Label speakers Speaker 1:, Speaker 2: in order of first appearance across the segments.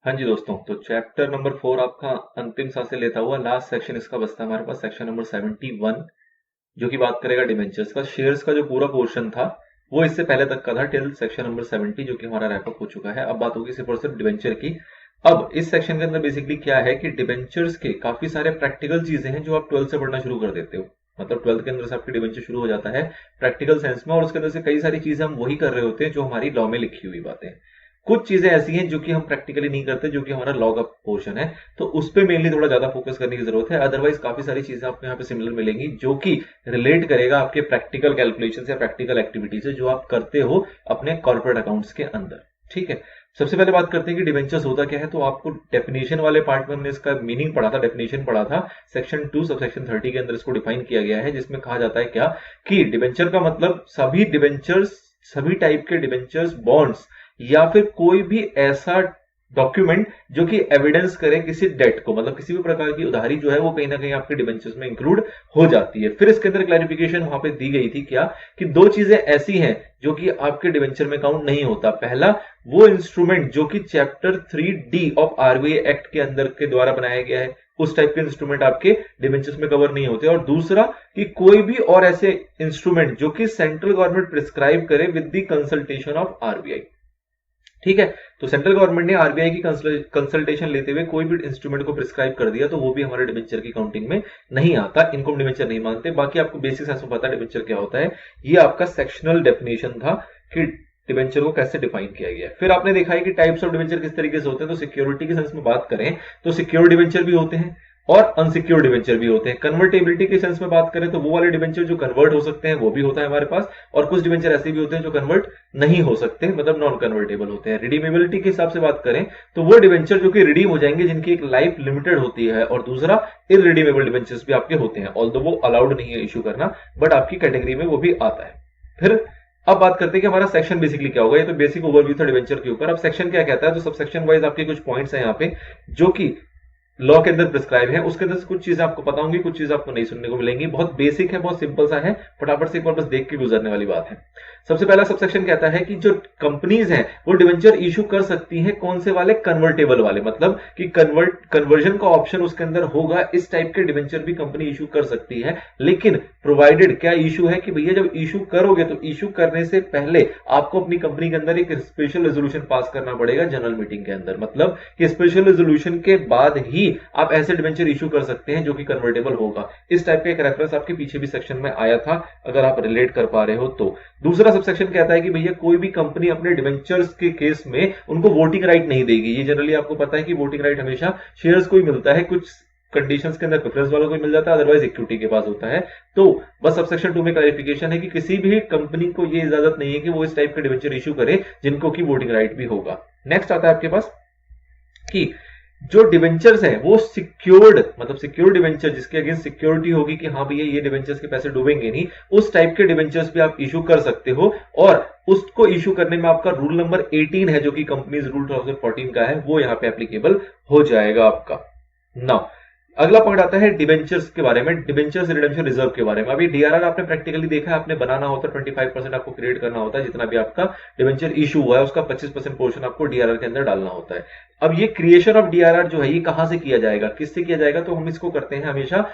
Speaker 1: हाँ जी दोस्तों, तो चैप्टर नंबर 4 आपका अंतिम सांसें लेता हुआ लास्ट सेक्शन इसका बचता है हमारे पास सेक्शन नंबर 71, जो कि बात करेगा डिबेंचर्स का। शेयर्स का जो पूरा पोर्शन था वो इससे पहले तक का था टिल सेक्शन नंबर 70, जो कि हमारा रैपअप हो चुका है। अब बात होगी सिर्फ और सिर्फ डिबेंचर की। अब इस सेक्शन के अंदर बेसिकली क्या है कि डिबेंचर्स के काफी सारे प्रैक्टिकल चीजें हैं जो आप 12th से पढ़ना शुरू कर देते हो। मतलब 12th के अंदर से आपकी डिबेंचर शुरू हो जाता है प्रैक्टिकल सेंस में, और उसके अंदर से कई सारी चीजें हम वही कर रहे होते हैं जो हमारी लॉ में लिखी हुई बातें हैं। कुछ चीजें ऐसी हैं जो कि हम प्रैक्टिकली नहीं करते, जो कि हमारा लॉ का पोर्शन है, तो उस पर मेनली थोड़ा ज्यादा फोकस करने की जरूरत है। अदरवाइज काफी सारी चीजें आपको यहाँ पे सिमिलर मिलेंगी जो कि रिलेट करेगा आपके प्रैक्टिकल कैलकुलेशन या प्रैक्टिकल एक्टिविटीज से जो आप करते हो अपने कॉर्पोरेट अकाउंट्स के अंदर। ठीक है, सबसे पहले बात करते हैं कि डिबेंचर्स होता क्या है। तो आपको डेफिनेशन वाले पार्ट में हमने इसका मीनिंग पढ़ा था, डेफिनेशन पढ़ा था। सेक्शन 2 सब सेक्शन 30 के अंदर इसको डिफाइन किया गया है, जिसमें कहा जाता है क्या कि डिबेंचर का मतलब सभी डिबेंचर्स, सभी टाइप के डिबेंचर्स, बॉन्ड्स या फिर कोई भी ऐसा डॉक्यूमेंट जो कि एविडेंस करे किसी डेट को, मतलब किसी भी प्रकार की उधारी जो है वो कहीं ना कहीं आपके डिबेंचर्स में इंक्लूड हो जाती है। फिर इसके अंदर क्लैरिफिकेशन वहां पे दी गई थी क्या कि दो चीजें ऐसी हैं जो कि आपके डिबेंचर में काउंट नहीं होता। पहला, वो इंस्ट्रूमेंट जो कि chapter 3D of RBI act के अंदर के द्वारा बनाया गया है, उस टाइप के इंस्ट्रूमेंट आपके डिबेंचर्स में कवर नहीं होते। और दूसरा कि कोई भी और ऐसे इंस्ट्रूमेंट जो कि सेंट्रल गवर्नमेंट प्रिस्क्राइब करे with the consultation of RBI. ठीक है, तो सेंट्रल गवर्नमेंट ने आरबीआई की कंसल्टेशन लेते हुए कोई भी इंस्ट्रूमेंट को प्रिस्क्राइब कर दिया तो वो भी हमारे डिबेंचर की काउंटिंग में नहीं आता, इनको डिबेंचर नहीं मानते। बाकी आपको बेसिक्स ऐसा पता है डिबेंचर क्या होता है। ये आपका सेक्शनल डेफिनेशन था कि डिबेंचर को कैसे डिफाइन किया गया है। फिर आपने देखा है कि टाइप्स ऑफ डिबेंचर किस तरीके से होते हैं। तो सिक्योरिटी के सेंस में बात करें तो सिक्योर डिबेंचर भी होते हैं और अनसिक्योर डिबेंचर भी होते हैं। कन्वर्टेबिलिटी के सेंस में बात करें तो वो वाले डिबेंचर जो कन्वर्ट हो सकते हैं वो भी होता है हमारे पास, और कुछ डिबेंचर ऐसे भी होते हैं जो कन्वर्ट नहीं हो सकते, मतलब नॉन कन्वर्टेबल होते हैं। रिडीमेबिलिटी के हिसाब से बात करें तो वो डिबेंचर जो कि रिडीम हो जाएंगे जिनकी एक लाइफ लिमिटेड होती है, और दूसरा इररिडीमेबल डिबेंचर्स भी आपके होते हैं, ऑल्दो वो अलाउड नहीं है इशू करना, बट आपकी कैटेगरी में वो भी आता है। फिर अब बात करते हैं कि हमारा सेक्शन बेसिकली क्या होगा। ये तो बेसिक ओवरव्यू था डिबेंचर के ऊपर। अब सेक्शन क्या कहता है, तो सब सेक्शन वाइज आपके कुछ पॉइंट्स हैं यहाँ पे जो कि लॉ के अंदर प्रिस्क्राइब है। उसके अंदर कुछ चीजें आपको पता होंगी, कुछ चीजें आपको नहीं सुनने को मिलेंगी। बहुत बेसिक है, बहुत सिंपल सा है, फटाफट से एक बार बस देख के गुजरने वाली बात है। सबसे पहला सबसेक्शन कहता है कि जो कंपनीज हैं वो डिवेंचर इशू कर सकती हैं, कौन से वाले, कन्वर्टेबल वाले, मतलब कि कन्वर्जन का ऑप्शन उसके अंदर होगा। इस टाइप के डिवेंचर भी कंपनी इशू कर सकती है, लेकिन प्रोवाइडेड क्या इशू है कि भैया जब इशू करोगे तो इशू करने से पहले आपको अपनी कंपनी के अंदर एक स्पेशल रेजोल्यूशन पास करना पड़ेगा जनरल मीटिंग के अंदर। मतलब कि स्पेशल रेजोल्यूशन के बाद ही आप ऐसे डिवेंचर इशू कर सकते हैं जो कि कन्वर्टेबल होगा। इस टाइप का एक रेफरेंस आपके पीछे भी सेक्शन में आया था, अगर आप रिलेट कर पा रहे हो तो। दूसरा सबसेक्शन कहता है कि भैया कोई भी कंपनी अपने डिवेंचर्स के केस में उनको वोटिंग राइट नहीं देगी। ये जनरली आपको पता है कि वोटिंग राइट हमेशा शेयर्स को ही मिलता है, कुछ कंडीशंस के अंदर प्रेफरेंस वालों को मिल जाता है, अदरवाइज इक्विटी के पास होता है। तो बस सबसेक्शन 2 में क्लैरिफिकेशन है कि किसी भी कंपनी को ये इजाजत नहीं है कि वो इस टाइप के डिवेंचर इशू करे जिनको की वोटिंग राइट भी होगा। नेक्स्ट आता है आपके पास कि जो डिवेंचर्स हैं वो सिक्योर्ड, मतलब सिक्योर्ड डिवेंचर जिसके अगेंस्ट सिक्योरिटी होगी कि हाँ भैया ये डिवेंचर्स के पैसे डूबेंगे नहीं, उस टाइप के डिवेंचर्स भी आप इशू कर सकते हो। और उसको इशू करने में आपका रूल नंबर 18 है जो कि कंपनीज रूल 2014 का है, वो यहां पे एप्लीकेबल हो जाएगा आपका। नाउ अगला पॉइंट आता है डिवेंचर्स के बारे में, डिवेंचर्स रिडेम्पशन रिजर्व के बारे में। अभी डीआरआर आपने प्रैक्टिकली देखा है, आपने बनाना होता है 25% आपको क्रिएट करना होता है, जितना भी आपका डिवेंचर इशू हुआ है उसका 25% पोर्शन आपको डीआरआर के अंदर डालना होता है। अब ये क्रिएशन ऑफ डीआरआर जो है ये कहां से किया जाएगा, किससे किया जाएगा, तो हम इसको करते हैं हमेशा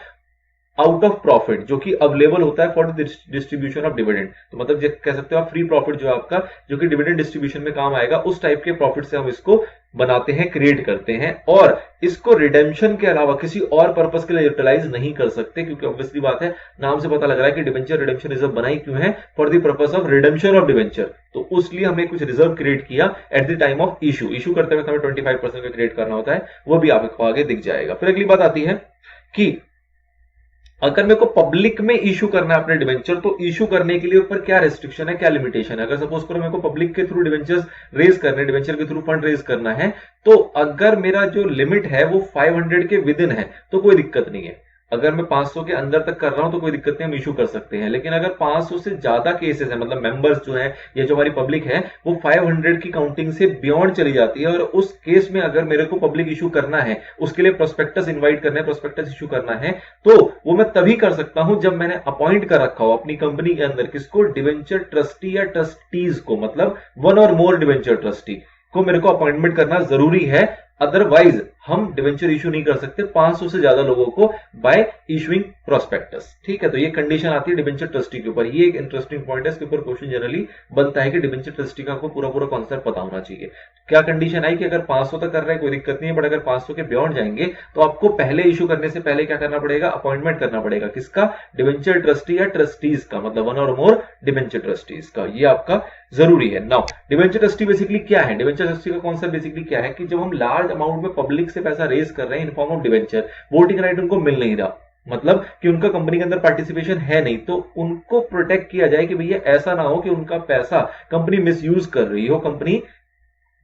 Speaker 1: आउट ऑफ प्रॉफिट जो कि अवेलेबल होता है for the distribution of dividend. तो मतलब कह सकते हो आप फ्री प्रॉफिट जो आपका, जो कि डिविडेंड डिस्ट्रीब्यूशन में काम आएगा, उस टाइप के प्रॉफिट से हम इसको बनाते हैं, क्रिएट करते हैं। और इसको रिडेम्पशन के अलावा किसी और पर्पस के लिए यूटिलाइज नहीं कर सकते, क्योंकि ऑब्वियसली बात है, नाम से पता लग रहा है कि डिवेंचर रिडेम्पशन रिजर्व बनाई क्यों है, for the purpose of redemption of debenture. तो उसलिए हमने कुछ रिजर्व क्रिएट किया at the time of issue. Issue करते वक्त हमें 25% का क्रिएट करना होता है, वो भी आपको आगे दिख जाएगा। फिर अगली बात आती है कि अगर मेरे को पब्लिक में इशू करना है अपने डिवेंचर, तो इशू करने के लिए ऊपर क्या रेस्ट्रिक्शन है, क्या लिमिटेशन है। अगर सपोज करो मेरे को पब्लिक के थ्रू डिवेंचर्स रेज करने, डिवेंचर के थ्रू फंड रेज करना है, तो अगर मेरा जो लिमिट है वो 500 के विद इन है तो कोई दिक्कत नहीं है। अगर मैं 500 के अंदर तक कर रहा हूं तो कोई दिक्कत नहीं, हम इशू कर सकते हैं। लेकिन अगर 500 से ज्यादा केसेस है, मतलब मेंबर्स जो है या जो हमारी पब्लिक है वो 500 की काउंटिंग से बियॉन्ड चली जाती है, और उस केस में अगर मेरे को पब्लिक इशू करना है, उसके लिए प्रोस्पेक्टस इनवाइट करना है, प्रोस्पेक्टस इशू करना है, तो वो मैं तभी कर सकता हूं जब मैंने अपॉइंट कर रखा हो अपनी कंपनी के अंदर किसको, डिवेंचर ट्रस्टी या ट्रस्टीज को, मतलब वन और मोर डिवेंचर ट्रस्टी को मेरे को अपॉइंटमेंट करना जरूरी है अदरवाइज हम डिवेंचर इशू नहीं कर सकते 500 से ज्यादा लोगों को बाय इशूइंग प्रोस्पेक्टस। ठीक है, तो ये कंडीशन आती है डिवेंचर ट्रस्टी के ऊपर। ये एक इंटरेस्टिंग पॉइंट है, इसके ऊपर क्वेश्चन जनरली बनता है कि डिवेंचर ट्रस्टी का आपको पूरा पूरा कॉन्सेप्ट पता होना चाहिए। क्या कंडीशन आई कि अगर 500 तक कर रहे हैं कोई दिक्कत नहीं है, बट अगर 500 के बियॉन्ड जाएंगे तो आपको पहले इशू करने से पहले क्या करना पड़ेगा, अपॉइंटमेंट करना पड़ेगा। किसका? डिवेंचर ट्रस्टी या ट्रस्टीज का, मतलब वन और मोर डिवेंचर ट्रस्टीज का। ये आपका जरूरी है। नाउ डिवेंचर ट्रस्टी बेसिकली क्या है? डिवेंचर ट्रस्टी का कॉन्सेप्ट बेसिकली क्या है कि जब हम लार्ज अमाउंट में पब्लिक से पैसा रेज कर रहे हैं in form of debenture, voting right उनको मिल नहीं रहा, मतलब कि उनका कंपनी के अंदर पार्टिसिपेशन है नहीं, तो उनको प्रोटेक्ट किया जाए कि भैया ऐसा ना हो कि उनका पैसा कंपनी मिसयूज कर रही हो, कंपनी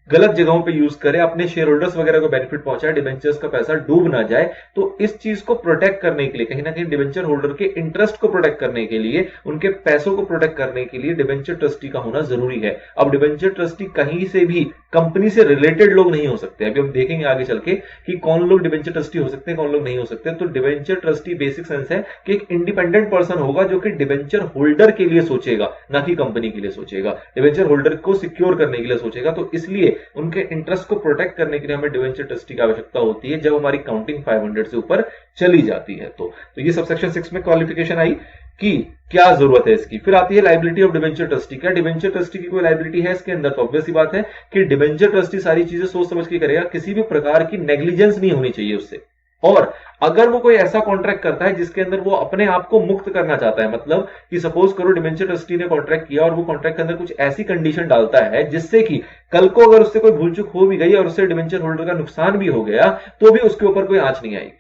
Speaker 1: गलत जगहों पे यूज करे, अपने शेयर होल्डर्स वगैरह को बेनिफिट पहुंचाए, डिवेंचर्स का पैसा डूब ना जाए। तो इस चीज को प्रोटेक्ट करने के लिए, कहीं ना कहीं डिवेंचर होल्डर के इंटरेस्ट को प्रोटेक्ट करने के लिए, उनके पैसों को प्रोटेक्ट करने के लिए डिवेंचर ट्रस्टी का होना जरूरी है। अब डिवेंचर ट्रस्टी कहीं से भी कंपनी से रिलेटेड लोग नहीं हो सकते। अभी हम देखेंगे आगे चल के कि कौन लोग डिवेंचर ट्रस्टी हो सकते हैं, कौन लोग नहीं हो सकते। तो डिवेंचर ट्रस्टी बेसिक सेंस है कि एक इंडिपेंडेंट पर्सन होगा जो कि डिवेंचर होल्डर के लिए सोचेगा, ना कि कंपनी के लिए सोचेगा, डिवेंचर होल्डर को सिक्योर करने के लिए सोचेगा। तो इसलिए उनके इंटरेस्ट को प्रोटेक्ट करने के लिए हमें डिवेंचर ट्रस्टी की आवश्यकता होती है जब हमारी काउंटिंग 500 से ऊपर चली जाती है। तो ये सबसेक्शन 6 में क्वालिफिकेशन आई कि क्या जरूरत है इसकी। फिर आती है लाइबिलिटी ऑफ डिवेंचर ट्रस्टी। क्या डिवेंचर ट्रस्टी की कोई लाइबिलिटी है इसके अंदर? तो ऑब्वियस सी बात है कि डिवेंचर ट्रस्टी सारी चीजें सोच समझ के करेगा, किसी भी प्रकार की नेग्लिजेंस नहीं होनी चाहिए उससे। और अगर वो कोई ऐसा कॉन्ट्रैक्ट करता है जिसके अंदर वो अपने आप को मुक्त करना चाहता है, मतलब कि सपोज करो डिवेंचर ट्रस्टी ने कॉन्ट्रैक्ट किया और वो कॉन्ट्रैक्ट के अंदर कुछ ऐसी कंडीशन डालता है जिससे कि कल को अगर उससे कोई भूल चूक हो भी गई और उससे डिवेंचर होल्डर का नुकसान भी हो गया तो भी उसके ऊपर कोई आंच नहीं आएगी।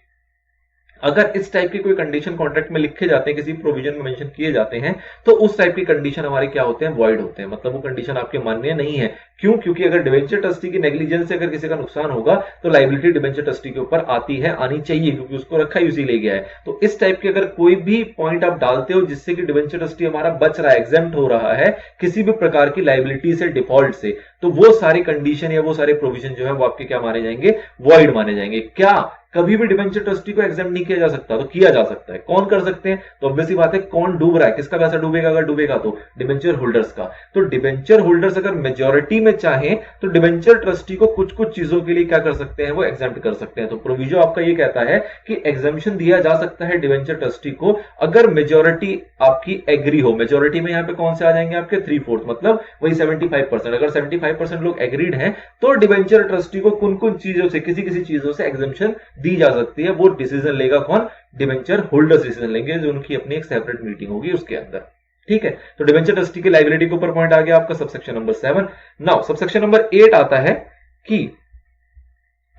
Speaker 1: अगर इस टाइप की कोई कंडीशन कॉन्ट्रैक्ट में लिखे जाते हैं, किसी प्रोविजन में मेंशन किए जाते हैं, तो उस टाइप की कंडीशन हमारे क्या होते हैं? वॉइड होते हैं, मतलब वो कंडीशन आपके मान्य नहीं है। क्यों? क्योंकि अगर डिवेंचर ट्रस्टी की नेग्लिजेंस से अगर किसी का नुकसान होगा तो लाइबिलिटी डिवेंचर ट्रस्टी के ऊपर आती है, आनी चाहिए, क्योंकि उसको रखा ही उसी ले गया है। तो इस टाइप की अगर कोई भी पॉइंट आप डालते हो जिससे कि डिवेंचर ट्रस्टी हमारा बच रहा है, एग्जेम्प्ट हो रहा है किसी भी प्रकार की लाइबिलिटी से, डिफॉल्ट से, तो वो सारी कंडीशन या वो सारे प्रोविजन जो है वो आपके क्या माने जाएंगे? वॉइड माने जाएंगे। क्या कभी भी डिवेंचर ट्रस्टी को एग्जाम नहीं किया जा सकता? तो किया जा सकता है। कौन कर सकते हैं? तो ऑब्वियसली बात है, कौन डूब रहा है, किसका पैसा डूबेगा? अगर डूबेगा तो डिवेंचर होल्डर्स का। तो डिवेंचर होल्डर्स अगर मेजॉरिटी में चाहें तो डिवेंचर ट्रस्टी को कुछ कुछ चीजों के लिए क्या कर सकते हैं? वो एग्जाम्प्ट कर सकते हैं। तो प्रोविजन आपका ये कहता है कि एग्जाम्पशन दिया जा सकता है डिवेंचर ट्रस्टी को अगर मेजॉरिटी आपकी एग्री हो। मेजॉरिटी में यहां पे कौन से आ जाएंगे? आपके 3/4, मतलब वही 75%। अगर 75% लोग एग्रीड हैं तो डिवेंचर ट्रस्टी को कुन कुन चीजों से, किसी किसी चीजों से एग्जाम्पशन दी जा सकती है। वो डिसीजन लेगा कौन? डिवेंचर होल्डर्स डिसीजन लेंगे, जो उनकी अपनी एक सेपरेट मीटिंग होगी उसके अंदर। ठीक है, तो डिवेंचर ट्रस्टी की लाइबिलिटी के ऊपर पॉइंट आ गया आपका subsection number 7। Now subsection number 8 आता है कि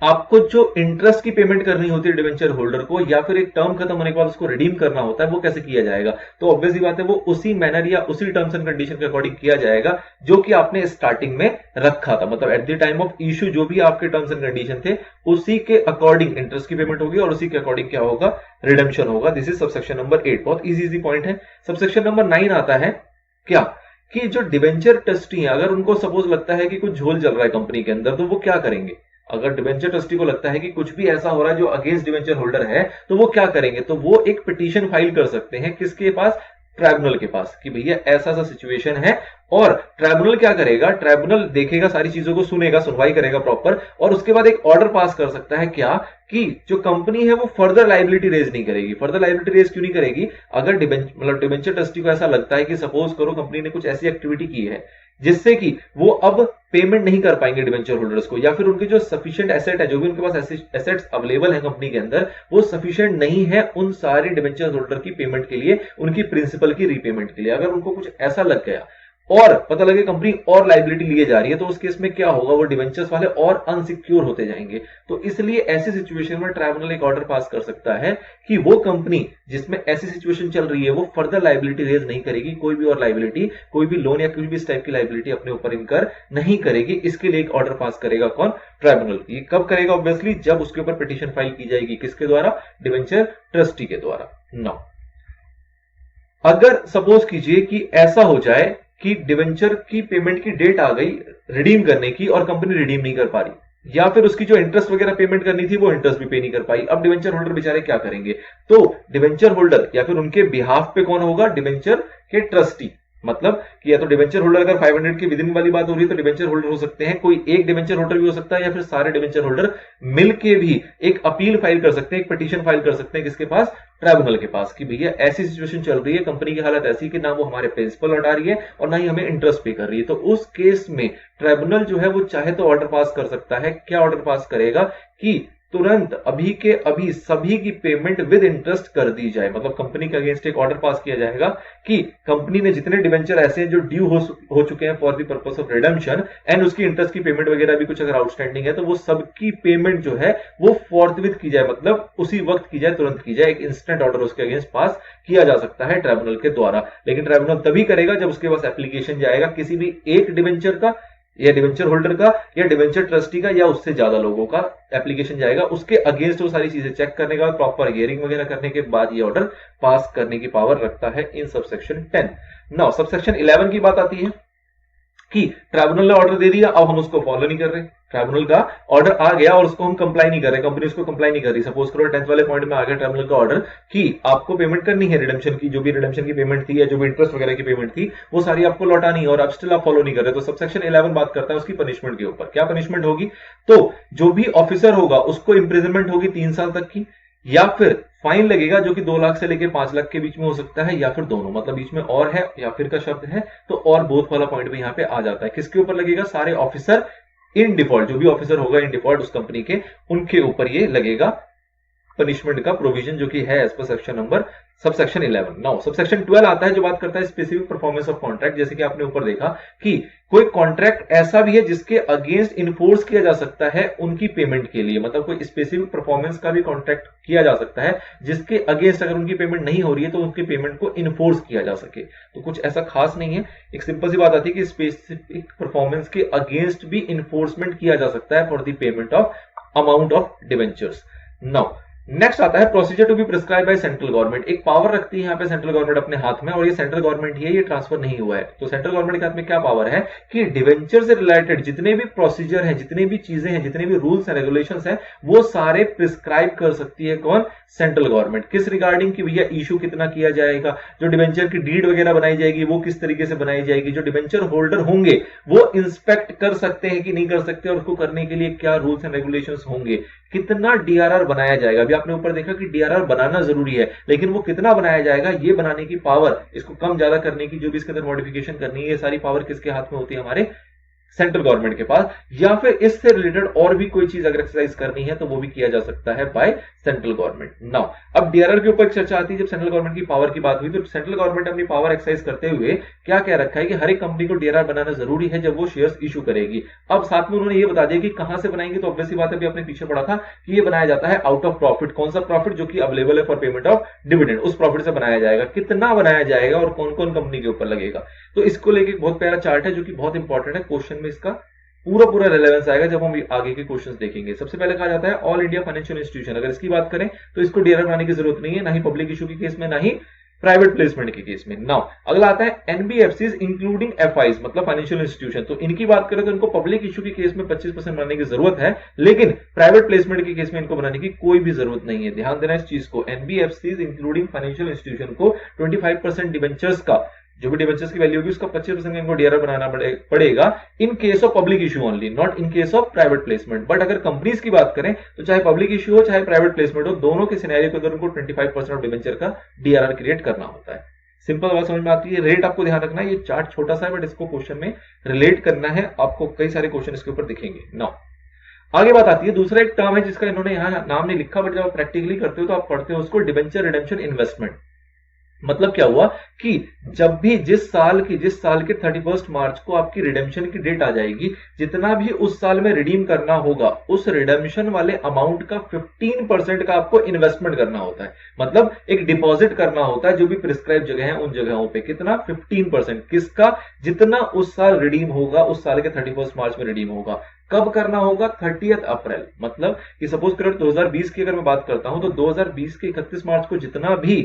Speaker 1: आपको जो इंटरेस्ट की पेमेंट करनी होती है डिवेंचर होल्डर को, या फिर एक टर्म खत्म होने के बाद उसको रिडीम करना होता है, वो कैसे किया जाएगा? तो ऑब्वियसली बात है, वो उसी मैनर या उसी टर्म्स एंड कंडीशन के अकॉर्डिंग किया जाएगा जो कि आपने स्टार्टिंग में रखा था। मतलब at the time of issue जो भी आपके टर्म्स एंड कंडीशन थे उसी के अकॉर्डिंग इंटरेस्ट की पेमेंट होगी और उसी के अकॉर्डिंग क्या होगा? रिडेम्पशन होगा। This is subsection number 8। बहुत इजी पॉइंट है। सबसेक्शन नंबर 9 आता है क्या कि जो डिवेंचर ट्रस्टी है, अगर उनको सपोज लगता है कि कुछ झोल चल रहा है कंपनी के अंदर, तो वो क्या करेंगे? अगर डिवेंचर ट्रस्टी को लगता है कि कुछ भी ऐसा हो रहा है जो अगेंस्ट डिवेंचर होल्डर है, तो वो क्या करेंगे? तो वो एक पिटीशन फाइल कर सकते हैं। किसके पास? ट्राइब्यूनल के पास, कि भैया ऐसा ऐसा सिचुएशन है। और ट्राइब्यूनल क्या करेगा? ट्राइब्यूनल देखेगा, सारी चीजों को सुनेगा, सुनवाई करेगा प्रॉपर, और उसके बाद एक ऑर्डर पास कर सकता है क्या कि जो कंपनी है वो फर्दर लाइबिलिटी रेज नहीं करेगी। फर्दर लाइबिलिटी रेज क्यों नहीं करेगी? अगर डिवेंचर ट्रस्टी को ऐसा लगता है कि सपोज करो कंपनी ने कुछ ऐसी एक्टिविटी की है जिससे कि वो अब पेमेंट नहीं कर पाएंगे डिवेंचर होल्डर्स को, या फिर उनके जो सफिशिएंट एसेट है, जो भी उनके पास एसेट्स अवेलेबल है कंपनी के अंदर, वो सफिशिएंट नहीं है उन सारे डिवेंचर होल्डर की पेमेंट के लिए, उनकी प्रिंसिपल की रीपेमेंट के लिए। अगर उनको कुछ ऐसा लग गया और पता लगे कंपनी और लाइबिलिटी लिए जा रही है, तो उस केस में क्या होगा? वो डिवेंचर्स वाले और अनसिक्योर होते जाएंगे। तो इसलिए ऐसी सिचुएशन में ट्राइब्यूनल एक ऑर्डर पास कर सकता है कि वो कंपनी जिसमें ऐसी सिचुएशन चल रही है वो फर्दर लाइबिलिटी रेज नहीं करेगी, कोई भी और लाइबिलिटी, कोई भी लोन या कोई भी इस टाइप की लाइबिलिटी अपने ऊपर इनकर नहीं करेगी। इसके लिए एक ऑर्डर पास करेगा कौन? ट्राइब्यूनल। ये कब करेगा? ऑब्वियसली जब उसके ऊपर पिटीशन फाइल की जाएगी। किसके द्वारा? डिवेंचर ट्रस्टी के द्वारा। नाउ अगर सपोज कीजिए कि ऐसा हो जाए कि डिवेंचर की पेमेंट की डेट आ गई रिडीम करने की और कंपनी रिडीम नहीं कर पा रही, या फिर उसकी जो इंटरेस्ट वगैरह पेमेंट करनी थी वो इंटरेस्ट भी पे नहीं कर पाई। अब डिवेंचर होल्डर बेचारे क्या करेंगे? तो डिवेंचर होल्डर या फिर उनके बिहाफ पे कौन होगा? डिवेंचर के ट्रस्टी, मतलब कि या तो डिवेंचर होल्डर, अगर 500 के विदिन वाली बात हो रही है तो डिवेंचर होल्डर हो सकते हैं, कोई एक डिवेंचर होल्डर भी हो सकता है, या फिर सारे डिवेंचर होल्डर मिलके भी एक अपील फाइल कर सकते हैं, एक पिटीशन फाइल कर सकते हैं, किसके पास, ट्राइब्यूनल के पास, कि भैया ऐसी सिचुएशन चल रही है, कंपनी की हालत ऐसी कि ना वो हमारे प्रिंसिपल लौटा रही है और ना ही हमें इंटरेस्ट पे कर रही है। तो उस केस में ट्राइब्यूनल जो है वो चाहे तो ऑर्डर पास कर सकता है। क्या ऑर्डर पास करेगा कि तुरंत अभी के अभी सभी की पेमेंट विद इंटरेस्ट कर दी जाए। मतलब कंपनी के अगेंस्ट एक ऑर्डर पास किया जाएगा कि कंपनी ने जितने डिवेंचर ऐसे हैं जो ड्यू हो चुके हैं for the purpose of redemption and उसकी इंटरेस्ट की पेमेंट वगैरह भी कुछ अगर आउटस्टैंडिंग है तो वो सबकी पेमेंट जो है वो फोर्थविथ की जाए, मतलब उसी वक्त की जाए, तुरंत की जाए। एक इंस्टेंट ऑर्डर उसके अगेंस्ट पास किया जा सकता है ट्राइब्यूनल के द्वारा। लेकिन ट्राइब्यूनल तभी करेगा जब उसके पास एप्लीकेशन जाएगा किसी भी एक डिवेंचर का, या डिवेंचर होल्डर का, या डिवेंचर ट्रस्टी का, या उससे ज्यादा लोगों का एप्लीकेशन जाएगा। उसके अगेंस्ट वो सारी चीजें चेक करने का, प्रॉपर हियरिंग वगैरह करने के बाद ये ऑर्डर पास करने की पावर रखता है इन सबसेक्शन 10। नाउ सबसेक्शन 11 की बात आती है कि ट्राइब्यूनल ने ऑर्डर दे दिया, अब हम उसको फॉलो नहीं कर रहे। ट्राइब्यूनल का ऑर्डर आ गया और उसको हम कंप्लाई नहीं कर रहे, कंपनी उसको कंप्लाई नहीं कर रही। सपोज करो 10th वाले पॉइंट में आ गया ट्राइब्यूनल का ऑर्डर कि आपको पेमेंट करनी है रिडेम्पशन की, जो भी रिडेम्पशन की पेमेंट थी या जो भी इंटरेस्ट वगैरह की पेमेंट थी वो सारी आपको लौटानी है, और आप स्टिल आप फॉलो नहीं कर रहे। तो सबसेक्शन 11 बात करता है उसकी पनिशमेंट के ऊपर। क्या पनिशमेंट होगी? तो जो भी ऑफिसर होगा उसको इंप्रिजनमेंट होगी 3 साल तक की, या फिर फाइन लगेगा जो कि 2 लाख से लेकर 5 लाख के बीच में हो सकता है, या फिर दोनों। मतलब बीच में और है या फिर का शब्द है तो और बोथ वाला पॉइंट भी यहां पे आ जाता है। किसके ऊपर लगेगा? सारे ऑफिसर इन डिफॉल्ट, जो भी ऑफिसर होगा इन डिफॉल्ट उस कंपनी के, उनके ऊपर ये लगेगा पनिशमेंट का प्रोविजन, जो कि है एज पर section number subsection 11। Now subsection 12 आता है जो बात करता है स्पेसिफिक परफॉर्मेंस ऑफ कॉन्ट्रैक्ट। जैसे कि आपने ऊपर देखा कि कोई कॉन्ट्रैक्ट ऐसा भी है जिसके अगेंस्ट इन्फोर्स किया जा सकता है उनकी पेमेंट के लिए। मतलब कोई स्पेसिफिक परफॉर्मेंस का भी कॉन्ट्रैक्ट किया जा सकता है जिसके अगेंस्ट अगर उनकी पेमेंट नहीं हो रही है तो उनकी पेमेंट को इन्फोर्स किया जा सके। तो कुछ ऐसा खास नहीं है, एक सिंपल सी बात आती है कि स्पेसिफिक परफॉर्मेंस के अगेंस्ट भी इन्फोर्समेंट किया जा सकता है for the payment of amount of debentures. Now next आता है procedure to be prescribed by central government. एक पावर रखती है यहाँ पे सेंट्रल गवर्नमेंट अपने हाथ में, और ये सेंट्रल गवर्नमेंट ही है, ये ट्रांसफर नहीं हुआ है। तो सेंट्रल गवर्नमेंट के हाथ में क्या पावर है कि डिवेंचर से रिलेटेड जितने भी प्रोसीजर हैं, जितनी भी चीजें हैं, जितने भी रूल्स एंड रेगुलेशंस हैं, वो सारे प्रिस्क्राइब कर सकती है कौन? Central government. किस रिगार्डिंग कि भैया इशू कितना किया जाएगा, जो डिवेंचर की डीड वगैरह बनाई जाएगी वो किस तरीके से बनाई जाएगी, जो डिवेंचर होल्डर होंगे वो इंस्पेक्ट कर सकते हैं कि नहीं कर सकते, और उसको करने के लिए क्या रूल्स एंड रेगुलेशंस होंगे, कितना डीआरआर बनाया जाएगा। अभी आपने ऊपर देखा कि डीआरआर बनाना जरूरी है, लेकिन वो कितना बनाया जाएगा, ये बनाने की पावर, इसको कम ज्यादा करने की, जो भी इसके अंदर मॉडिफिकेशन करनी है, ये सारी पावर किसके हाथ में होती है? हमारे सेंट्रल गवर्नमेंट के पास। या फिर इससे रिलेटेड और भी कोई चीज अगर एक्सरसाइज करनी है तो वो भी किया जा सकता है बाय सेंट्रल गवर्नमेंट। नाउ अब डीआरआर के ऊपर एक चर्चा आती है जब सेंट्रल गवर्नमेंट की पावर की बात हुई, तो सेंट्रल गवर्नमेंट अपनी पावर एक्सरसाइज करते हुए क्या कह रखा है कि हर एक कंपनी को डीआरआर बनाना जरूरी है जब वो शेयर्स इशू करेगी। अब साथ में उन्होंने ये बता दिया कि कहां से बनाएंगे, तो ऑब्वियसली बात है, अभी आपने पीछे पढ़ा था कि ये बनाया जाता है आउट ऑफ प्रॉफिट। कौन सा प्रॉफिट? जो कि अवेलेबल है फॉर पेमेंट ऑफ डिविडेंड, उस प्रॉफिट से बनाया जाएगा। कितना बनाया जाएगा और कौन कौन कंपनी के ऊपर लगेगा, तो इसको लेके बहुत प्यारा चार्ट है जो कि बहुत इंपॉर्टेंट है। क्वेश्चन में इसका पूरा रेलेवेंस आएगा जब हम आगे के क्वेश्चंस देखेंगे। सबसे पहले कहा जाता है ऑल इंडिया फाइनेंशियल इंस्टीट्यूशन। अगर इसकी बात करें तो इसको डीआरआर बनाने की जरूरत नहीं है, ना ही पब्लिक इशू के केस में, ना ही प्राइवेट प्लेसमेंट के केस में। नाउ अगला आता है एनबीएफसीज इंक्लूडिंग एफआईज, मतलब फाइनेंशियल इंस्टीट्यूशन। तो इनकी बात करें तो इनको पब्लिक इशू के केस में 25% बनाने की जरूरत है, लेकिन प्राइवेट प्लेसमेंट के केस में इनको बनाने की कोई भी जरूरत नहीं है। ध्यान देना इस चीज को, एनबीएफसीज इंक्लूडिंग फाइनेंशियल इंस्टीट्यूशन को 25% डिवेंचर्स का, जो भी डिवेंचर्स की वैल्यू होगी उसका 25% इनको डीआरआर बनाना पड़ेगा इन case of public issue only, not in case of private placement. But अगर कंपनीज की बात करें तो चाहे पब्लिक इशू हो चाहे प्राइवेट प्लेसमेंट हो, दोनों के सिनेरियो के अंदर उनको 25% ऑफ डिवेंचर का डीआरआर क्रिएट करना होता है। सिंपल बात समझ में आती है। रेट आपको ध्यान रखना है, ये चार्ट छोटा सा है बट इसको क्वेश्चन में रिलेट करना है, आपको कई सारे क्वेश्चन इसके ऊपर दिखेंगे। नाउ आगे बात आती है, दूसरा एक टर्म है जिसका इन्होंने यहां नाम नहीं लिखा, बट जब आप प्रैक्टिकली करते हो तो आप पढ़ते हो उसको, डिवेंचर रिडेम्पशन इन्वेस्टमेंट। मतलब क्या हुआ कि जब भी जिस साल के 31 मार्च को आपकी रिडेम्पशन की डेट आ जाएगी, जितना भी उस साल में रिडीम करना होगा उस रिडेम्पशन वाले अमाउंट का 15% का आपको इन्वेस्टमेंट करना होता है। मतलब एक डिपॉजिट करना होता है जो भी प्रिस्क्राइब जगह है उन जगहों पे। कितना? 15%। किसका? जितना उस साल रिडीम होगा, उस साल के 31 मार्च में रिडीम होगा। कब करना होगा? 30 अप्रैल। मतलब कि सपोज करो 2020 की अगर मैं बात करता हूं तो 2020 के 31 मार्च को जितना भी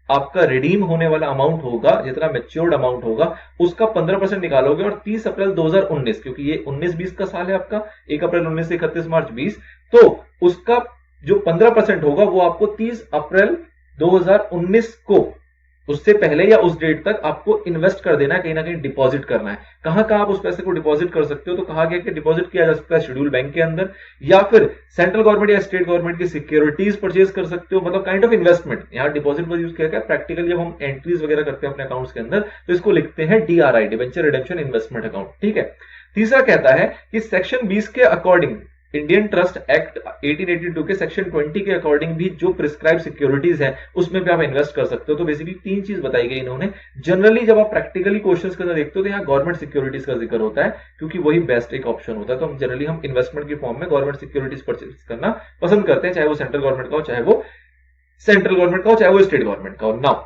Speaker 1: आपका रिडीम होने वाला अमाउंट होगा, जितना मैच्योर्ड अमाउंट होगा, उसका 15% निकालोगे और 30 अप्रैल 2019, क्योंकि ये 19-20 का साल है आपका, 1 अप्रैल 19 से 31 मार्च 20, तो उसका जो 15% होगा वो आपको 30 अप्रैल 2019 को उससे पहले या उस डेट तक आपको इन्वेस्ट कर देना है, कहीं ना कहीं डिपॉजिट करना है। कहां कहां आप उस पैसे को डिपॉजिट कर सकते हो, तो कहा गया कि डिपॉजिट किया जा सकता है शेड्यूल बैंक के अंदर, या फिर सेंट्रल गवर्नमेंट या स्टेट गवर्नमेंट की सिक्योरिटीज परचेज कर सकते हो, मतलब काइंड ऑफ इन्वेस्टमेंट। यहाँ डिपॉजिट पर यूज किया गया। प्रैक्टिकली जब हम एंट्रीज वगैरह करते हैं अपने अकाउंट्स के अंदर तो इसको लिखते हैं DRI, debenture redemption investment account, ठीक है। तीसरा कहता है कि सेक्शन 20 के अकॉर्डिंग, इंडियन ट्रस्ट एक्ट 1882 के सेक्शन 20 के अकॉर्डिंग भी जो प्रिस्क्राइब सिक्योरिटीज है उसमें भी आप इन्वेस्ट कर सकते हो। तो बेसिकली तीन चीज बताई गई इन्होंने। जनरली जब आप प्रैक्टिकली क्वेश्चंस के अंदर देखते हो तो यहाँ गवर्नमेंट सिक्योरिटीज का जिक्र होता है, क्योंकि वही बेस्ट एक ऑप्शन होता है। तो हम जनरली हम इन्वेस्टमेंट के फॉर्म में गवर्नमेंट सिक्योरिटीज परचेज करना पसंद करते हैं, चाहे वो सेंट्रल गवर्नमेंट का हो, चाहे वो सेंट्रल गवर्नमेंट का हो, चाहे वो स्टेट गवर्नमेंट का हो। नाउ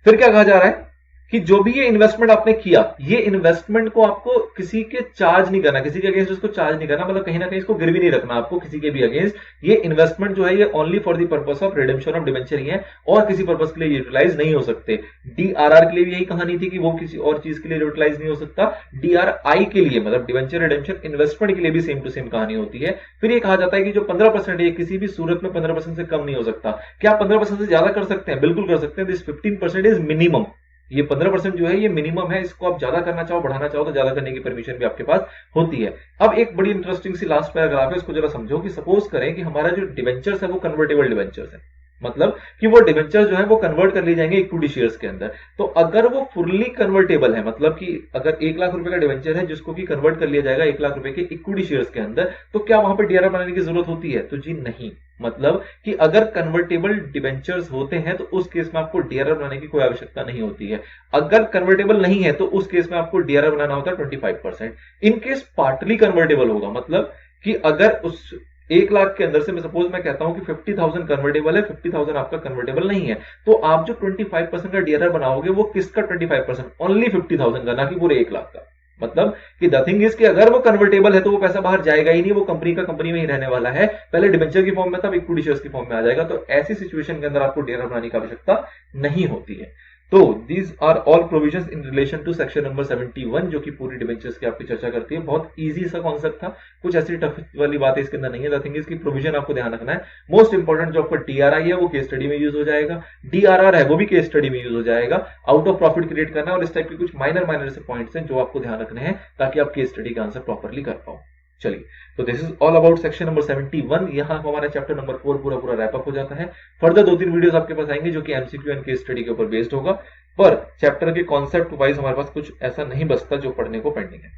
Speaker 1: फिर क्या कहा जा रहा है कि जो भी ये इन्वेस्टमेंट आपने किया, ये इन्वेस्टमेंट को आपको किसी के चार्ज नहीं करना, किसी के अगेंस्ट उसको चार्ज नहीं करना, मतलब कहीं ना कहीं इसको गिरवी नहीं रखना आपको किसी के भी अगेंस्ट। ये इन्वेस्टमेंट जो है ये only for the purpose of redemption of debenture ही है, और किसी पर्पस के लिए यूटिलाइज नहीं हो सकते। DRR के लिए भी यही कहानी थी कि वो किसी और चीज के लिए यूटिलाइज नहीं हो सकता। DRI के लिए, मतलब डिबेंचर रिडेम्पशन इन्वेस्टमेंट के लिए भी सेम टू सेम कहानी होती है। फिर ये कहा जाता है कि जो 15% है किसी भी सूरत में 15% से कम नहीं हो सकता। क्या आप 15% से ज्यादा कर सकते हैं? बिल्कुल कर सकते हैं। This 15% is minimum. ये 15% जो है ये मिनिमम है। इसको आप ज्यादा करना चाहो, बढ़ाना चाहो तो ज्यादा करने की परमिशन भी आपके पास होती है। अब एक बड़ी इंटरेस्टिंग सी लास्ट पैराग्राफ है, इसको जरा समझो कि सपोज करें कि हमारा जो डिवेंचर्स है वो कन्वर्टेबल डिवेंचर्स है, मतलब कि वो डिवेंचर्स जो है वो कन्वर्ट कर लिए जाएंगे इक्विटी शेयर्स के अंदर। तो अगर वो फुल्ली कन्वर्टेबल है, मतलब कि अगर 1 लाख रुपए का डिवेंचर है जिसको कि कन्वर्ट कर लिया जाएगा 1 लाख रुपए के इक्विटी शेयर्स के अंदर, तो क्या वहां पर DRR बनाने की जरूरत होती है? तो जी नहीं। मतलब कि अगर कन्वर्टेबल डिवेंचर्स होते हैं तो उस केस में आपको DRR बनाने की कोई आवश्यकता नहीं होती है। अगर कन्वर्टेबल नहीं है तो उस केस में आपको DRR बनाना होता है 25%। इन केस पार्टली कन्वर्टेबल होगा, मतलब कि अगर उस 1 लाख के अंदर से मैं सपोज मैं कहता हूं कि 50,000 कन्वर्टेबल है, 50,000 आपका कन्वर्टेबल नहीं है, तो आप जो 25% का DRR बनाओगे वो किसका 25%? ओनली 50,000 का, ना कि पूरे 1 लाख का। मतलब कि द थिंग इज कि अगर वो कन्वर्टेबल है तो वो पैसा बाहर जाएगा ही नहीं, वो कंपनी का कंपनी में ही रहने वाला है। पहले डिबेंचर की फॉर्म में था, अब इक्विटी शेयर्स की फॉर्म में आ जाएगा। तो ऐसी सिचुएशन के अंदर आपको DRR बनाने की आवश्यकता नहीं होती है। तो these are all provisions in relation to section number 71, जो कि पूरी डिबेंचर्स की आपकी चर्चा करती है। बहुत इजी सा कॉन्सेप्ट था, कुछ ऐसी टफ वाली बात इसके अंदर नहीं है। द थिंग इज की प्रोविजन आपको ध्यान रखना है। मोस्ट इंपॉर्टेंट जो आपका DRI है वो केस स्टडी में यूज हो जाएगा, DRR है वो भी केस स्टडी में यूज हो जाएगा। आउट ऑफ प्रॉफिट क्रिएट करना और इस टाइप के कुछ माइनर से पॉइंट्स हैं जो आपको ध्यान रखने हैं ताकि आप केस स्टडी का आंसर प्रॉपरली कर पाओ। चलिए, तो this is all about section number 71। यहां हमारा चैप्टर नंबर 4 पूरा रैप अप हो जाता है। फर्दर 2-3 वीडियोस आपके पास आएंगे जो कि MCQ एंड केस स्टडी के ऊपर बेस्ड होगा, पर चैप्टर के कॉन्सेप्ट वाइज हमारे पास कुछ ऐसा नहीं बचता जो पढ़ने को पेंडिंग है।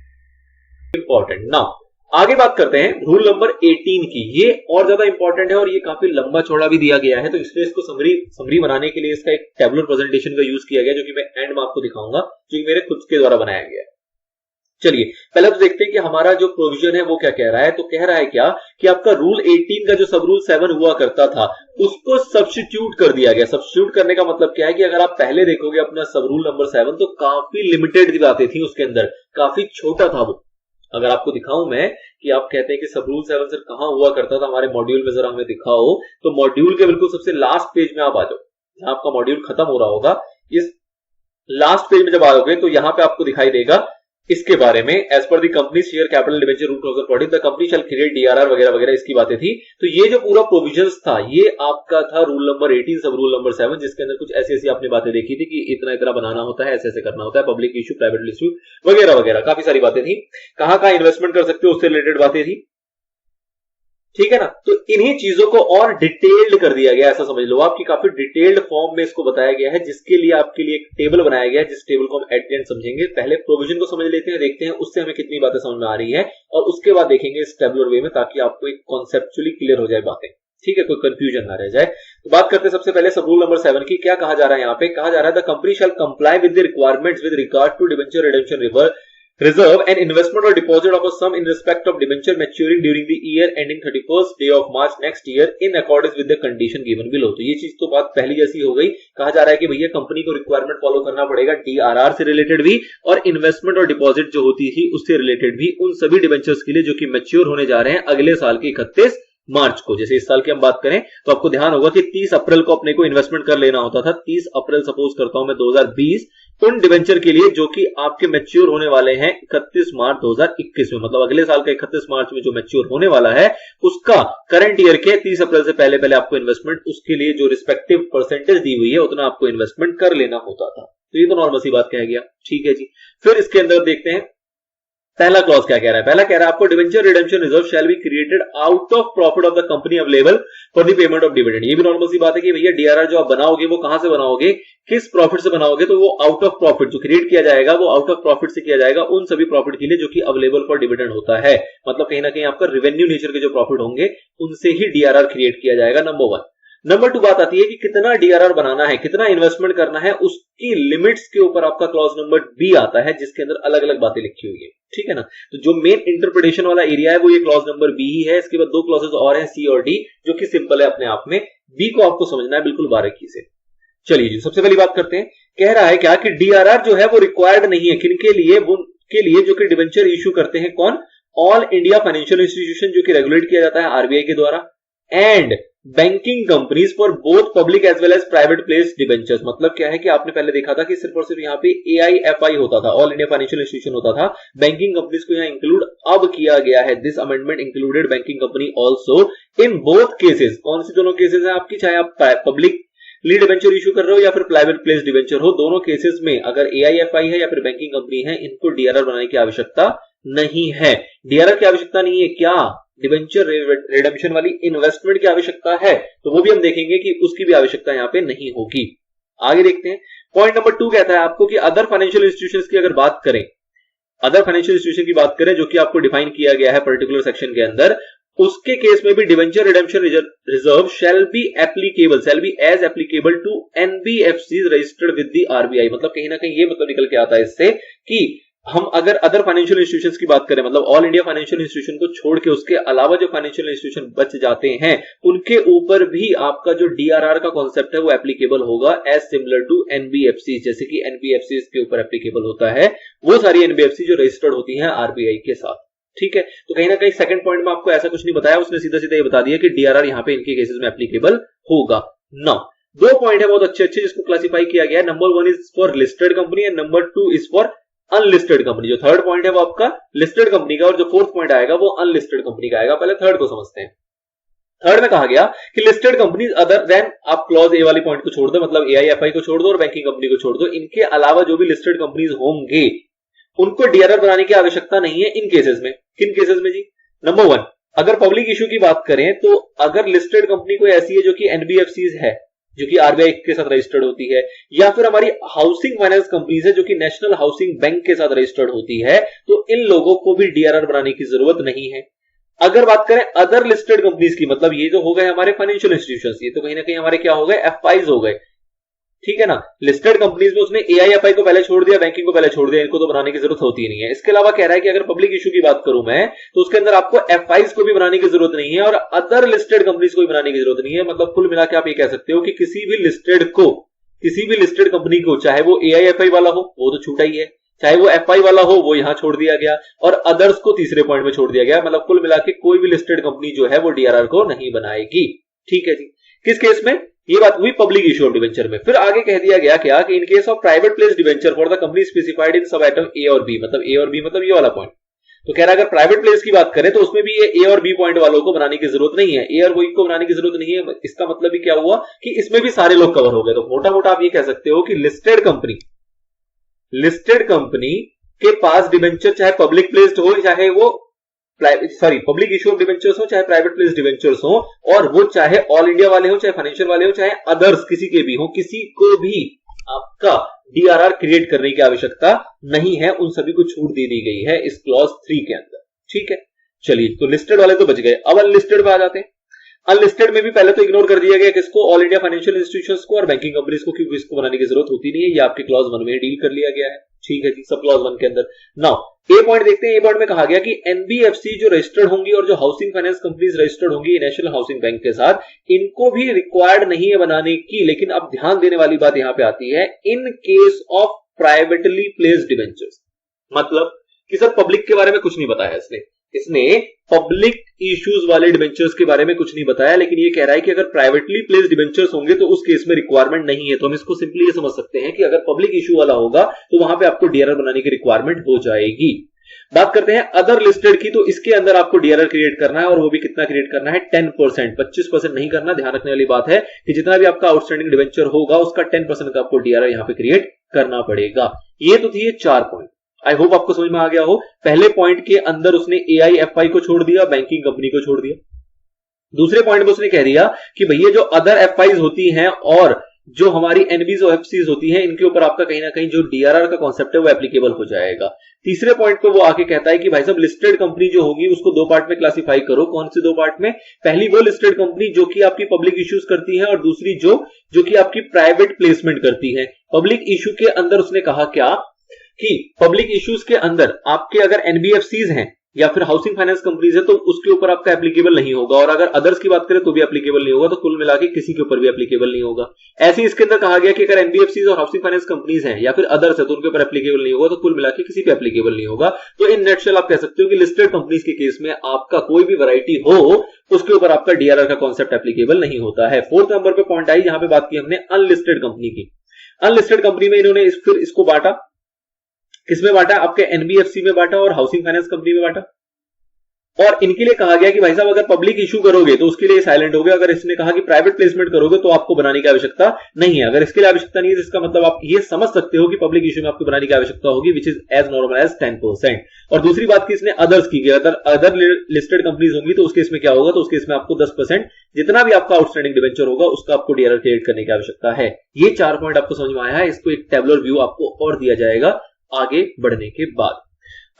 Speaker 1: इंपॉर्टेंट। नाउ आगे बात करते हैं रूल नंबर 18 की। ये और ज्यादा इंपॉर्टेंट है और ये काफी लंबा चौड़ा भी दिया गया है, तो इसलिए इसको समरी बनाने के लिए इसका एक टेबुलर प्रेजेंटेशन का यूज किया गया, जो कि मैं एंड में आपको दिखाऊंगा, जो कि मेरे खुद के द्वारा बनाया गया है। चलिए पहले तो देखते हैं कि हमारा जो प्रोविजन है वो क्या कह रहा है। तो कह रहा है क्या कि आपका रूल 18 का जो सब रूल 7 हुआ करता था उसको सब्स्टिट्यूट कर दिया गया। सब्स्टिट्यूट करने का मतलब क्या है कि अगर आप पहले देखोगे अपना सब रूल नंबर 7 तो काफी लिमिटेड बातें थी उसके अंदर, काफी छोटा था वो। अगर आपको दिखाऊं मैं कि आप कहते हैं कि सब रूल 7 सर कहां हुआ करता था हमारे मॉड्यूल में, जरा हमें दिखाओ। तो मॉड्यूल के बिल्कुल सबसे लास्ट पेज में आप आ जाओ, जहां आपका मॉड्यूल खत्म हो रहा होगा। इस लास्ट पेज में जब आओगे तो यहां पे आपको दिखाई देगा इसके बारे में, एज पर the company share capital debenture rule 2014 the company shall create DRR वगैरह वगैरह इसकी बातें थी। तो ये जो पूरा प्रोविजंस था ये आपका था रूल नंबर 18 सब रूल नंबर 7, जिसके अंदर कुछ ऐसी आपने बातें देखी थी कि इतना इतना बनाना होता है, ऐसे करना होता है, पब्लिक इश्यू, प्राइवेट इश्यू वगैरह वगैरह काफी सारी बातें थी। कहां इन्वेस्टमेंट कर सकते हो उससे रिलेटेड बातें थी, ठीक है ना। तो इन्हीं चीजों को और डिटेल्ड कर दिया गया, ऐसा समझ लो आप कि काफी डिटेल्ड फॉर्म में इसको बताया गया है, जिसके लिए आपके लिए एक टेबल बनाया गया है, जिस टेबल को हम एट एंड समझेंगे। पहले प्रोविजन को समझ लेते हैं, देखते हैं उससे हमें कितनी बातें समझ में आ रही है, और उसके बाद देखेंगे इस टेबुलर वे में, ताकि आपको एक कॉन्सेप्चुअली क्लियर हो जाए बातें, ठीक है, कोई कंफ्यूजन ना रह जाए। तो बात करते हैं सबसे पहले सब रूल नंबर 7 की। क्या कहा जा रहा है यहाँ पे? कहा जा रहा है the company shall comply with the requirements with regard to debenture redemption reserve an investment or deposit of a sum in respect of debenture maturing during the year ending 31st day of March next year in accordance with the condition given below। तो ये चीज तो बात पहली जैसी हो गई। कहा जा रहा है कि भैया कंपनी को रिक्वायरमेंट फॉलो करना पड़ेगा DRR से रिलेटेड भी, और इन्वेस्टमेंट और डिपॉजिट जो होती थी उससे रिलेटेड भी, उन सभी डिबेंचर्स के लिए जो कि मैच्योर होने जा रहे हैं अगले साल के 31 मार्च को। जैसे इस साल की हम बात करें तो आपको ध्यान होगा कि 30 अप्रैल को अपने को इन्वेस्टमेंट कर लेना होता था। 30 अप्रैल सपोज करता हूं मैं 2020 उन डिवेंचर के लिए जो कि आपके मैच्योर होने वाले हैं 31 मार्च 2021 में, मतलब अगले साल का 31 मार्च में जो मैच्योर होने वाला है उसका करंट ईयर के 30 अप्रैल से पहले पहले आपको इन्वेस्टमेंट उसके लिए जो रिस्पेक्टिव परसेंटेज दी हुई है उतना आपको इन्वेस्टमेंट कर लेना होता था। तो ये तो नॉर्मल सी बात कह गया, ठीक है जी। फिर इसके अंदर देखते हैं पहला क्लॉज क्या कह रहा है। पहला कह रहा है आपको debenture redemption reserve shall be created out of profit of the company available for the payment of dividend. ये भी नॉर्मल सी बात है कि भैया डीआरआर जो आप बनाओगे वो कहां से बनाओगे, किस प्रॉफिट से बनाओगे, तो वो आउट ऑफ प्रॉफिट जो क्रिएट किया जाएगा वो आउट ऑफ प्रॉफिट से किया जाएगा उन सभी प्रॉफिट के लिए जो कि अवेलेबल फॉर डिविडेंड होता है। मतलब कहीं ना कहीं आपका रेवेन्यू नेचर के जो प्रॉफिट होंगे उनसे ही डीआरआर क्रिएट किया जाएगा, नंबर 1। नंबर 2 बात आती है कि कितना डीआरआर बनाना है, कितना इन्वेस्टमेंट करना है, उसकी लिमिट्स के ऊपर आपका क्लॉज नंबर बी आता है जिसके अंदर अलग अलग बातें लिखी हुई है, ठीक है ना। तो जो मेन इंटरप्रिटेशन वाला एरिया है वो ये क्लॉज नंबर बी ही है। इसके बाद 2 क्लॉजेस और हैं सी और डी जो कि सिंपल है अपने आप में, बी को आपको समझना है बिल्कुल बारीकी से। चलिए जी, सबसे पहली बात करते हैं। कह रहा है क्या कि डीआरआर जो है वो रिक्वायर्ड नहीं है किनके लिए, वो के लिए जो कि डिवेंचर इश्यू करते हैं कौन, ऑल इंडिया फाइनेंशियल इंस्टीट्यूशन जो कि रेगुलेट किया जाता है आरबीआई के द्वारा, and banking companies for both public as well as private place debentures. मतलब क्या है कि आपने पहले देखा था कि सिर्फ और सिर्फ यहाँ पे एआईएफआई होता था, ऑल इंडिया फाइनेंशियल इंस्टीट्यूशन होता था, बैंकिंग कंपनीज को यहाँ इंक्लूड अब किया गया है। This amendment included banking company also in both cases. कौन सी दोनों केसेस हैं आपकी, चाहे आप पब्लिक लीड डिवेंचर इशू कर रहे हो या फिर प्राइवेट प्लेस डिवेंचर हो, दोनों केसेस में अगर एआईएफआई है या फिर बैंकिंग कंपनी है इनको डीआरआर बनाने की आवश्यकता नहीं है। डीआरआर की आवश्यकता नहीं है, क्या डिवेंचर रिडेम्पशन वाली इन्वेस्टमेंट की आवश्यकता है, तो वो भी हम देखेंगे कि उसकी भी आवश्यकता यहां पे नहीं होगी। आगे देखते हैं। पॉइंट नंबर 2 कहता है आपको कि अदर फाइनेंशियल इंस्टीट्यूशंस की अगर बात करें, अदर फाइनेंशियल इंस्टीट्यूशन की बात करें जो कि आपको डिफाइन किया गया है पर्टिकुलर सेक्शन के अंदर, उसके केस में भी debenture redemption reserve shall be as applicable to NBFCs registered with the RBI. मतलब कहीं ना कहीं ये मतलब निकल के आता है इससे कि हम अगर अदर फाइनेंशियल इंस्टीट्यूशंस की बात करें, मतलब ऑल इंडिया फाइनेंशियल इंस्टीट्यूशन को छोड़ के उसके अलावा जो फाइनेंशियल इंस्टीट्यूशन बच जाते हैं उनके ऊपर भी आपका जो डीआरआर का कॉन्सेप्ट है वो एप्लीकेबल होगा एज सिमिलर टू एनबीएफसी। जैसे कि एनबीएफसी के ऊपर एप्लीकेबल होता है वो सारी एनबीएफसी जो रजिस्टर्ड होती हैं आरबीआई के साथ, ठीक है। तो कहीं ना कहीं सेकंड पॉइंट में आपको ऐसा कुछ नहीं बताया, उसने सीधा सीधा ये बता दिया कि डीआरआर यहाँ पे इनके केसेस में एप्लीकेबल होगा। नाउ 2 पॉइंट है बहुत अच्छे अच्छे जिसको क्लासिफाई किया गया है। Number 1 is for listed company and number 2 is for unlisted company. जो थर्ड पॉइंट है वो आपका लिस्टेड कंपनी का और जो फोर्थ पॉइंट आएगा वो अनलिस्टेड कंपनी का आएगा। पहले थर्ड को समझते हैं। थर्ड में कहा गया कि लिस्टेड कंपनीज अदर देन, आप क्लॉज ए वाली पॉइंट को छोड़ दो, मतलब एआईएफआई को छोड़ दो और बैंकिंग कंपनी को छोड़ दो, इनके अलावा जो भी लिस्टेड कंपनीज होंगे उनको डीआरआर बनाने की आवश्यकता नहीं है इन केसेस में। किन केसेस में जी? नंबर 1, अगर पब्लिक इश्यू की बात करें तो अगर लिस्टेड कंपनी कोई ऐसी है जो कि एनबीएफसीज है जो कि आरबीआई के साथ रजिस्टर्ड होती है, या फिर हमारी हाउसिंग फाइनेंस कंपनीज है जो कि नेशनल हाउसिंग बैंक के साथ रजिस्टर्ड होती है, तो इन लोगों को भी डीआरआर बनाने की जरूरत नहीं है। अगर बात करें अदर लिस्टेड कंपनीज की, मतलब ये जो हो गए हमारे फाइनेंशियल इंस्टीट्यूशंस, ये तो कहीं ना कहीं हमारे क्या हो गए, एफआईज हो गए, ठीक है ना। लिस्टेड कंपनीज में उसने एआईएफआई को पहले छोड़ दिया, बैंकिंग को पहले छोड़ दिया, इनको तो बनाने की जरूरत होती नहीं है। इसके अलावा कह रहा है कि अगर पब्लिक इशू की बात करूं मैं तो उसके अंदर आपको एफआईज को भी बनाने की जरूरत नहीं है और अदर लिस्टेड कंपनीज को भी बनाने की जरूरत नहीं है। मतलब कुल मिला के आप ये कह सकते हो कि किसी भी लिस्टेड कंपनी को, चाहे वो एआईएफआई वाला हो वो तो छूटा ही है, चाहे वो एफआई वाला हो वो यहां छोड़ दिया गया, और अदर्स को तीसरे पॉइंट में छोड़ दिया गया। मतलब कुल मिला के कोई भी लिस्टेड कंपनी जो है वो डीआरआर को नहीं बनाएगी, ठीक है जी। किस केस में? ये बात हुई पब्लिक इश्यू ऑफ डिवेंचर में। फिर आगे कह दिया गया क्या कि इन case of private place debenture for the company specified in सब आइटम ए और बी, मतलब ए और बी मतलब ये वाला पॉइंट। तो कह रहा है अगर प्राइवेट प्लेस की बात करें तो उसमें भी ये ए और बी पॉइंट वालों को बनाने की जरूरत नहीं है, ए और बी को बनाने की जरूरत नहीं है। इसका मतलब भी क्या हुआ कि इसमें भी सारे लोग कवर हो गए। तो मोटा मोटा आप ये कह सकते हो कि लिस्टेड कंपनी के पास डिवेंचर चाहे पब्लिक प्लेस्ड हो, चाहे वो पब्लिक इश्यू ऑफ डिवेंचर्स हो, चाहे प्राइवेट प्लेस डिवेंचर्स हो, और वो चाहे ऑल इंडिया वाले हो, चाहे फाइनेंशियल वाले हो, चाहे अदर्स किसी के भी हो, किसी को भी आपका डीआरआर क्रिएट करने की आवश्यकता नहीं है। उन सभी को छूट दे दी गई है इस क्लॉज 3 के अंदर, ठीक है। चलिए, तो लिस्टेड वाले तो बच गए। अब अनलिस्टेड पे आ जाते हैं। अनलिस्टेड में भी पहले तो इग्नोर कर दिया गया किसको, ऑल इंडिया फाइनेंशियल इंस्टीट्यूशंस को और बैंकिंग कंपनीज को, क्योंकि इसको बनाने की जरूरत होती नहीं है, ये आपके क्लॉज 1 में डील कर लिया गया है, ठीक है जी, सब क्लॉज 1 के अंदर। नाउ ए पॉइंट देखते हैं। ए पॉइंट में कहा गया कि एनबीएफसी जो रजिस्टर्ड होंगी और जो हाउसिंग फाइनेंस कंपनीज रजिस्टर्ड होंगी नेशनल हाउसिंग बैंक के साथ, इनको भी रिक्वायर्ड नहीं है बनाने की। लेकिन अब ध्यान देने वाली बात यहां पे आती है, इन case of privately placed debentures, मतलब कि सर पब्लिक के बारे में कुछ नहीं बताया इसने, इसने पब्लिक इश्यूज वाले डिबेंचर्स के बारे में कुछ नहीं बताया, लेकिन ये कह रहा है कि अगर प्राइवेटली प्लेस्ड डिबेंचर्स होंगे तो उस केस में रिक्वायरमेंट नहीं है। तो हम इसको सिंपली ये समझ सकते हैं कि अगर पब्लिक इश्यू वाला होगा तो वहां पे आपको डीआरआर बनाने की रिक्वायरमेंट हो जाएगी। बात करते हैं अदर लिस्टेड की, तो इसके अंदर आपको डीआरआर क्रिएट करना है, और वो भी कितना क्रिएट करना है, 10%, 25% नहीं करना। ध्यान रखने वाली बात है कि जितना भी आपका आउटस्टैंडिंग डिबेंचर होगा उसका 10% का आपको डीआरआर यहां पे क्रिएट करना पड़ेगा। ये तो थी 4 पॉइंट। आई होप आपको समझ में आ गया हो। पहले पॉइंट के अंदर उसने एआईएफआई को छोड़ दिया, बैंकिंग कंपनी को छोड़ दिया। दूसरे पॉइंट में उसने कह दिया कि भैया जो अदर एफआईज होती हैं और जो हमारी एनबीज और एफसीज होती हैं, इनके ऊपर आपका कहीं ना कहीं जो डीआरआर का कॉन्सेप्ट है वो एप्लीकेबल हो जाएगा। तीसरे पॉइंट पे वो आके कहता है कि भाई साहब लिस्टेड कंपनी जो होगी उसको 2 पार्ट में क्लासिफाई करो। कौन सी 2 पार्ट में? पहली वो लिस्टेड कंपनी जो कि आपकी पब्लिक इश्यूज करती है, और दूसरी जो कि आपकी प्राइवेट प्लेसमेंट करती है। पब्लिक इश्यू के अंदर उसने कहा क्या कि पब्लिक इश्यूज के अंदर आपके अगर एनबीएफसीज हैं या फिर हाउसिंग फाइनेंस कंपनीज है तो उसके ऊपर आपका एप्लीकेबल नहीं होगा, और अगर अदर्स की बात करें तो भी एप्लीकेबल नहीं होगा। तो कुल मिला के किसी के ऊपर भी एप्लीकेबल नहीं होगा। ऐसे इसके अंदर कहा गया कि अगर एनबीएफसीज और हाउसिंग फाइनेंस कंपनीज हैं या फिर अदर्स है तो उनके ऊपर एप्लीकेबल नहीं होगा। तो कुल मिला के किसी पे एप्लीकेबल नहीं होगा। तो इन नेटशेल आप कह सकते हो कि लिस्टेड कंपनीज के केस में आपका कोई भी वैरायटी हो उसके ऊपर आपका डीआरआर का कॉन्सेप्ट एप्लीकेबल नहीं होता है। 4th नंबर पे पॉइंट आई, जहां पे बात की हमने अनलिस्टेड कंपनी की। अनलिस्टेड कंपनी में इन्होंने फिर इसको बांटा, किसमें बांटा? आपके एनबीएफसी में बांटा और हाउसिंग फाइनेंस कंपनी में बांटा। और इनके लिए कहा गया कि भाई साहब अगर पब्लिक इशू करोगे तो उसके लिए साइलेंट हो गए। अगर इसने कहा कि प्राइवेट प्लेसमेंट करोगे तो आपको बनाने की आवश्यकता नहीं है। अगर इसके लिए आवश्यकता नहीं है तो इसका मतलब आप ये समझ सकते हो कि पब्लिक इशू में आपको बनाने की आवश्यकता होगी, which is as normal as 10%। और दूसरी बात की इसने अदर्स की, अदर लिस्टेड कंपनीज होंगी तो उस केस में क्या होगा? तो उस केस में आपको 10% जितना भी आपका आउटस्टैंडिंग डिबेंचर होगा उसका आपको डीआरआर क्रिएट करने की आवश्यकता है। ये 4 पॉइंट आपको समझ में आया है। इसको एक टेबुलर व्यू आपको और दिया जाएगा आगे बढ़ने के बाद।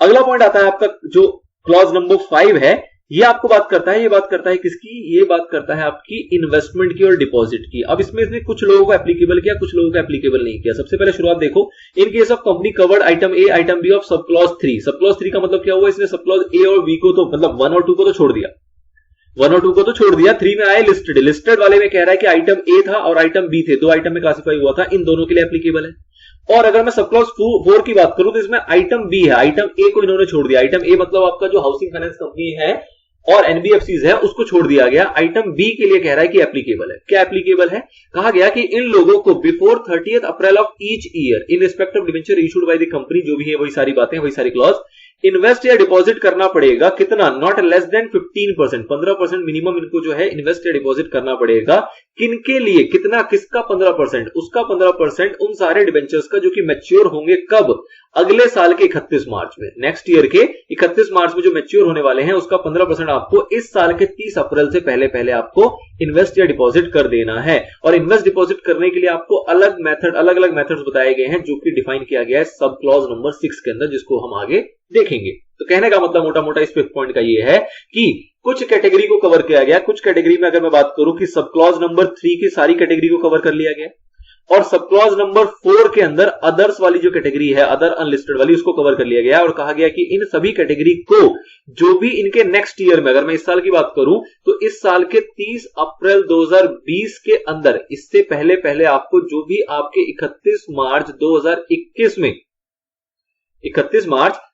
Speaker 1: अगला पॉइंट आता है आपका जो क्लॉज नंबर 5 है। ये आपको बात करता है, ये बात करता है किसकी? ये बात करता है आपकी इन्वेस्टमेंट की और डिपॉजिट की। अब इसमें इसने कुछ लोगों को एप्लीकेबल किया, कुछ लोगों को एप्लीकेबल नहीं किया। सबसे पहले शुरुआत देखो, in case of company covered item A item B of sub clause 3। Sub clause 3 का मतलब क्या हुआ? इसने सब क्लॉज ए और बी को तो मतलब 1 और 2 को तो छोड़ दिया, 1 और 2 को तो छोड़ दिया। 3 में आए लिस्टेड। लिस्टेड वाले में कह रहा है कि आइटम ए था और आइटम बी थे, 2 आइटम में क्लासिफाई हुआ था, इन दोनों के लिए एप्लीकेबल है। और अगर मैं सब क्लॉज 4 की बात करूं तो इसमें आइटम बी है, आइटम ए को इन्होंने छोड़ दिया। आइटम ए मतलब आपका जो हाउसिंग फाइनेंस कंपनी है और एनबीएफसीज है उसको छोड़ दिया गया। आइटम बी के लिए कह रहा है कि एप्लीकेबल है। क्या एप्लीकेबल है? कहा गया कि इन लोगों को before 30th April of each year in respect of debenture issued by the company, जो भी है वही सारी बातें, वही सारी क्लॉज, इन्वेस्ट या डिपॉजिट करना पड़ेगा। कितना? नॉट लेस देन 15%, 15% मिनिमम इनको जो है इन्वेस्ट या डिपॉजिट करना पड़ेगा। किनके लिए? कितना? किसका 15%? उसका 15% उन सारे डिबेंचर्स का जो कि मैच्योर होंगे कब? अगले साल के 31 मार्च में, नेक्स्ट ईयर के 31 मार्च में जो मैच्योर होने वाले हैं उसका 15% आपको इस साल के 30 अप्रैल से पहले पहले आपको इन्वेस्ट या डिपॉजिट कर देना है। और इन्वेस्ट डिपॉजिट करने के लिए आपको अलग अलग मेथड्स बताए गए हैं जो कि डिफाइन किया गया है सब क्लॉज नंबर 6 के अंदर, जिसको हम आगे देखेंगे। तो कहने का मतलब मोटा मोटा इस पॉइंट का ये है कि कुछ कैटेगरी को कवर किया गया। कुछ कैटेगरी में अगर मैं बात करूं कि सब क्लॉज नंबर 3 की सारी कैटेगरी को कवर कर लिया गया, और सब क्लॉज नंबर 4 के अंदर अदर्स वाली जो कैटेगरी है, अदर अनलिस्टेड वाली, उसको कवर कर लिया गया। और कहा गया कि इन सभी कैटेगरी को जो भी इनके नेक्स्ट ईयर में, अगर मैं इस साल की बात करूं तो इस साल के 30 अप्रैल 2020 के अंदर, इससे पहले पहले आपको जो भी आपके 31 मार्च